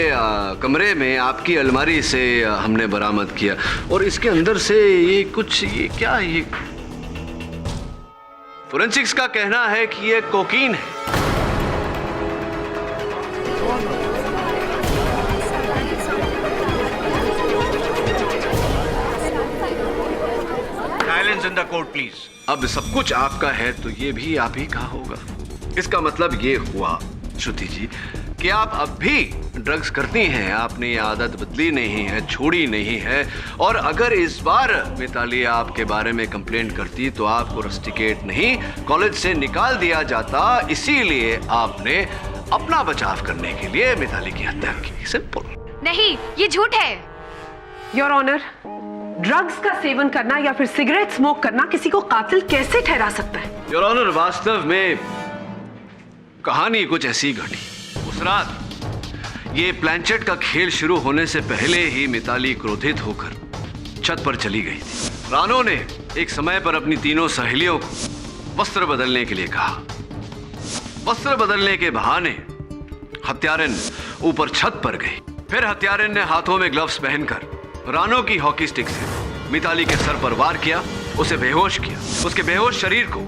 कमरे में आपकी अलमारी से हमने बरामद किया और इसके अंदर से ये कुछ, ये क्या है? ये फोरेंसिक्स का कहना है कि ये कोकीन है। Silence in the court please. अब सब कुछ आपका है तो ये भी आप ही का होगा। इसका मतलब ये हुआ श्रुति जी कि आप अब भी ड्रग्स करती हैं, आपने ये आदत बदली नहीं है, छोड़ी नहीं है। और अगर इस बार मिताली आपके बारे में कंप्लेंट करती तो आपको रस्टिकेट नहीं, कॉलेज से निकाल दिया जाता। इसीलिए आपने अपना बचाव करने के लिए मिताली की हत्या की। सिंपल। नहीं, ये झूठ है। योर ऑनर, ड्रग्स का सेवन करना या फिर सिगरेट स्मोक करना किसी को कातिल कैसे ठहरा सकता है? योर ऑनर, वास्तव में कहानी कुछ ऐसी घटी। उस रात ये प्लानचेट का खेल शुरू होने से पहले ही मिताली क्रोधित होकर छत पर चली गई थी। रानो ने एक समय पर अपनी तीनों सहेलियों को वस्त्र बदलने के लिए कहा। वस्त्र बदलने के बहाने हत्यारन ऊपर छत पर गई। फिर हत्यारन ने हाथों में ग्लव्स पहनकर रानो की हॉकी स्टिक से मिताली के सर पर वार किया, उसे बेहोश किया। उसके बेहोश शरीर को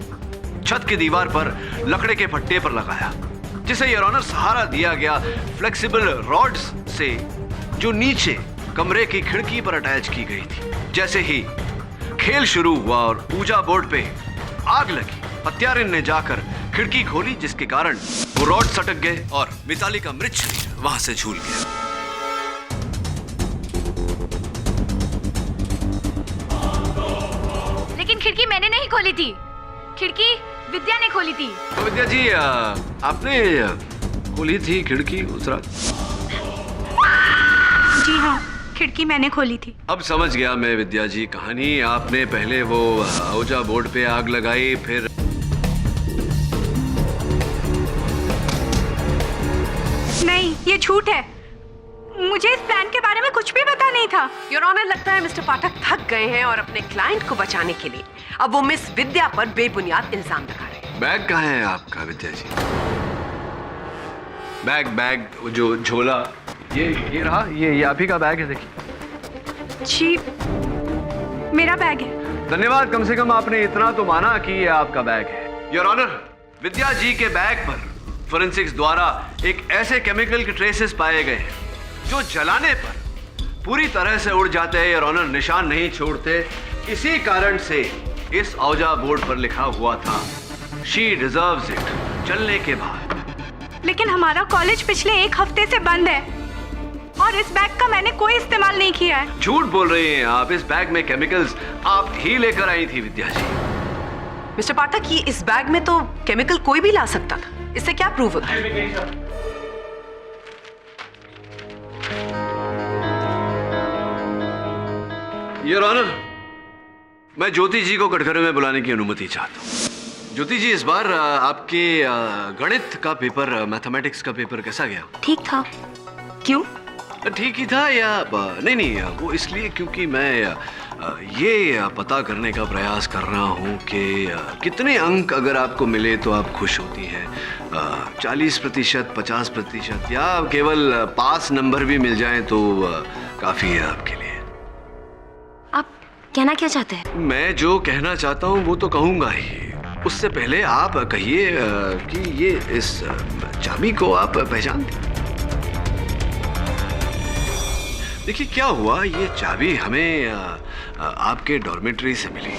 छत की दीवार पर लकड़े के फट्टे पर लगाया, जिसे योर ऑनर सहारा दिया गया फ्लेक्सिबल रॉड्स से जो नीचे कमरे की खिड़की पर अटैच की गई थी। जैसे ही खेल शुरू हुआ और पूजा बोर्ड पे आग लगी, हत्यारन ने जाकर खिड़की खोली, जिसके कारण वो रॉड सटक गए और मिताली का मृत शरीर वहां से झूल गया। लेकिन खिड़की मैंने नहीं खोली थी, खिड़की विद्या ने खोली थी। तो विद्या जी, आपने खोली थी खिड़की उस रात? जी हाँ, खिड़की मैंने खोली थी। अब समझ गया मैं विद्या जी कहानी। आपने पहले वो औजा बोर्ड पे आग लगाई, फिर नहीं, ये झूठ है। मुझे इस प्लान के बारे में कुछ भी पता नहीं था। योर ऑनर, लगता है मिस्टर पाठक थक गए हैं और अपने क्लाइंट को बचाने के लिए अब वो मिस विद्या पर बेबुनियाद इल्जाम लगा रहे हैं। बैग कहाँ है आपका विद्या जी? बैग जो झोला, ये रहा, ये आप ही का बैग है, देखिए। जी, मेरा बैग है। धन्यवाद, कम से कम आपने इतना तो माना कि ये आपका बैग है। योर ऑनर, विद्या जी के बैग पर फोरेंसिक्स द्वारा एक ऐसे केमिकल के ट्रेसेस पाए गए हैं जो जलाने पर पूरी तरह से उड़ जाते हैं। योर ऑनर, निशान नहीं छोड़ते। इसी कारण से इस औजा बोर्ड पर लिखा हुआ था, शी डिजर्व्स इट, चलने के बाद। लेकिन हमारा कॉलेज पिछले 1 हफ्ते से बंद है और इस बैग का मैंने कोई इस्तेमाल नहीं किया है। झूठ बोल रही हैं आप। इस बैग में केमिकल्स आप ही लेकर आई थी विद्या जी। मिस्टर पाठक, ये इस बैग में तो केमिकल कोई भी ला सकता था, इससे क्या प्रूव होता है? योर ऑनर, मैं ज्योति जी को कटघरे में बुलाने की अनुमति चाहता हूँ। ज्योति जी, इस बार आपके गणित का पेपर, मैथमेटिक्स का पेपर कैसा गया? ठीक था। क्यों? ठीक ही था या नहीं, वो इसलिए क्योंकि मैं ये पता करने का प्रयास कर रहा हूँ कि कितने अंक अगर आपको मिले तो आप खुश होती हैं। 40%, 50% या केवल पास नंबर भी मिल जाए तो काफ़ी है आपके लिए। आप कहना क्या चाहते हैं? मैं जो कहना चाहता हूँ वो तो कहूँगा ही। उससे पहले आप कहिए कि ये इस चाबी को आप पहचानते हैं? देखिए क्या हुआ, ये चाबी हमें आपके डॉर्मेट्री से मिली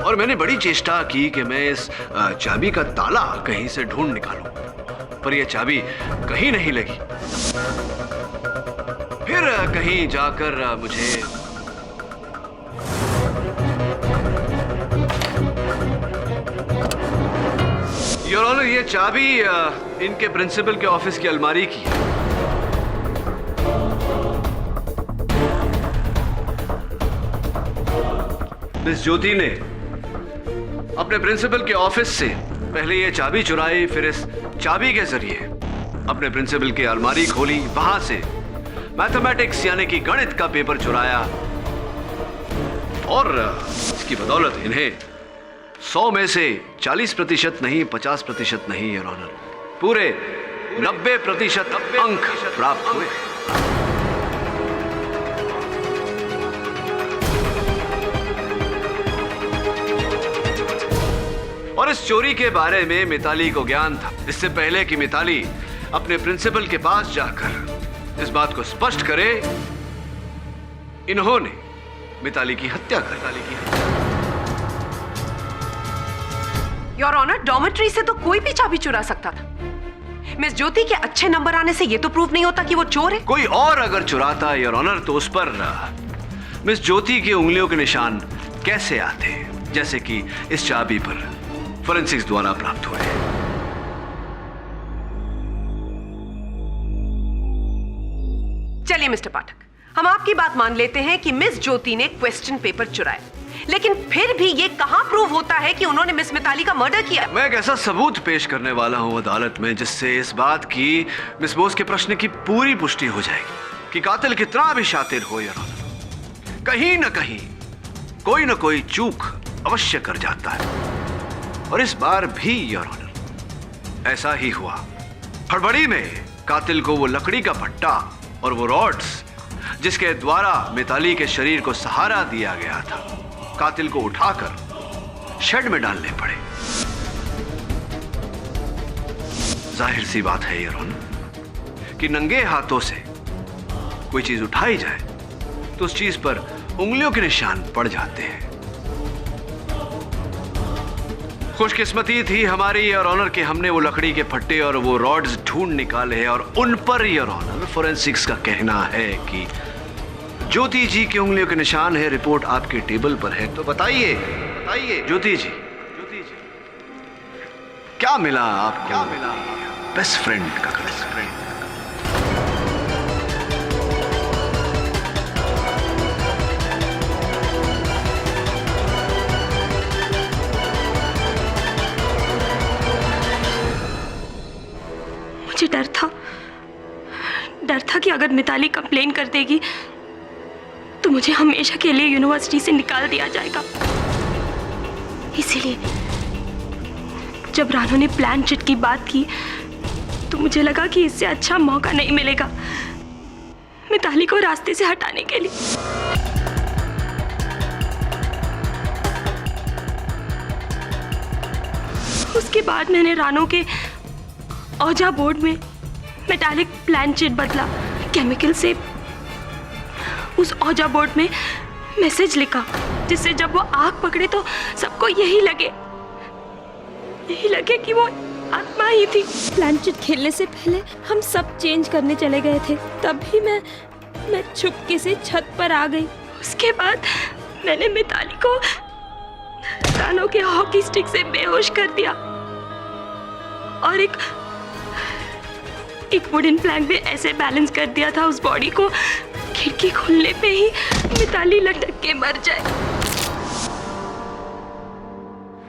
और मैंने बड़ी चेष्टा की कि मैं इस चाबी का ताला कहीं से ढूंढ निकालूं, पर यह चाबी कहीं नहीं लगी। फिर कहीं जाकर मुझे योर ऑनर, ये चाबी इनके प्रिंसिपल के ऑफिस की अलमारी की है। मिस ज्योति ने अपने प्रिंसिपल के ऑफिस से पहले ये चाबी चुराई, फिर इस चाबी के जरिए अपने प्रिंसिपल की अलमारी खोली, वहां से मैथमेटिक्स यानी कि गणित का पेपर चुराया और इसकी बदौलत इन्हें 100 में से 40% नहीं, 50% नहीं योर ऑनर, पूरे 90% अंक प्राप्त हुए। और इस चोरी के बारे में मिताली को ज्ञान था, इससे पहले कि मिताली अपने प्रिंसिपल के पास जाकर इस बात को स्पष्ट करे, इन्होंने मिताली की हत्या कर डाली। योर ऑनर, डॉर्मेट्री से तो कोई भी चाबी चुरा सकता था। मिस ज्योति के अच्छे नंबर आने से यह तो प्रूव नहीं होता कि वो चोर है। कोई और अगर चुराता योर ऑनर तो उस पर मिस ज्योति की उंगलियों के निशान कैसे आते, जैसे कि इस चाबी पर फोरेंसिक्स द्वारा प्राप्त हुए। चलिए मिस्टर पाठक, हम आपकी बात मान लेते हैं कि मिस ज्योति ने क्वेश्चन पेपर चुराया, लेकिन फिर भी ये कहां प्रूव होता है कि उन्होंने मिस मिताली का मर्डर किया? मैं एक ऐसा सबूत पेश करने वाला हूं अदालत में जिससे इस बात की मिस बोस के प्रश्न की पूरी पुष्टि हो जाएगी कि कातिल कितना भी शातिर हो योर ऑनर, कहीं ना कहीं कोई ना कोई चूक अवश्य कर जाता है। और इस बार भी योर ऑनर ऐसा ही हुआ। हड़बड़ी में कातिल को वो लकड़ी का भट्टा और वो रॉड्स जिसके द्वारा मिताली के शरीर को सहारा दिया गया था, कातिल को उठाकर शेड में डालने पड़े। जाहिर सी बात है योर ऑनर कि नंगे हाथों से कोई चीज उठाई जाए तो उस चीज पर उंगलियों के निशान पड़ जाते हैं। खुशकिस्मती थी हमारी योर ऑनर कि हमने वो लकड़ी के फट्टे और वो रॉड्स ढूंढ निकाले हैं और उन पर योर ऑनर फोरेंसिक्स का कहना है कि ज्योति जी की उंगलियों के निशान है। रिपोर्ट आपके टेबल पर है, तो बताइए ज्योति जी क्या मिला आपको? क्या मिला बेस्ट फ्रेंड का? बेस्ट फ्रेंड मुझे डर था कि अगर मिताली कंप्लेन कर देगी तो मुझे हमेशा के लिए यूनिवर्सिटी से निकाल दिया जाएगा। इसीलिए जब रानू ने प्लान चिट की बात की तो मुझे लगा कि इससे अच्छा मौका नहीं मिलेगा मिताली को रास्ते से हटाने के लिए। उसके बाद मैंने रानू के औजा बोर्ड में मेटालिक प्लान चिट बदला, केमिकल से उस औजा बोर्ड में मैसेज लिखा जिससे जब वो आग पकड़े तो सबको यही लगे कि वो आत्मा ही थी। प्लान चिट खेलने से पहले हम सब चेंज करने चले गए थे, तभी मैं चुपके से छत पर आ गई। उसके बाद मैंने मिताली को रानू के हॉकी स्टिक से बेहोश कर दिया और एक वुडन प्लैंक में ऐसे बैलेंस कर दिया था उस बॉडी को, खिड़की खुलने पे ही मिताली लटक के मर जाए।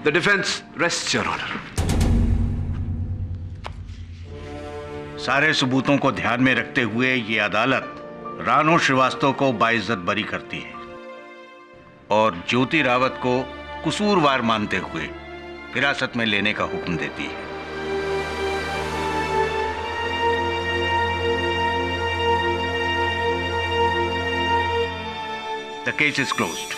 The defence rests your honour. सारे सबूतों को ध्यान में रखते हुए ये अदालत रानो श्रीवास्तव को बाइज्जत बरी करती है और ज्योति रावत को कसूरवार मानते हुए हिरासत में लेने का हुक्म देती है। The case is closed.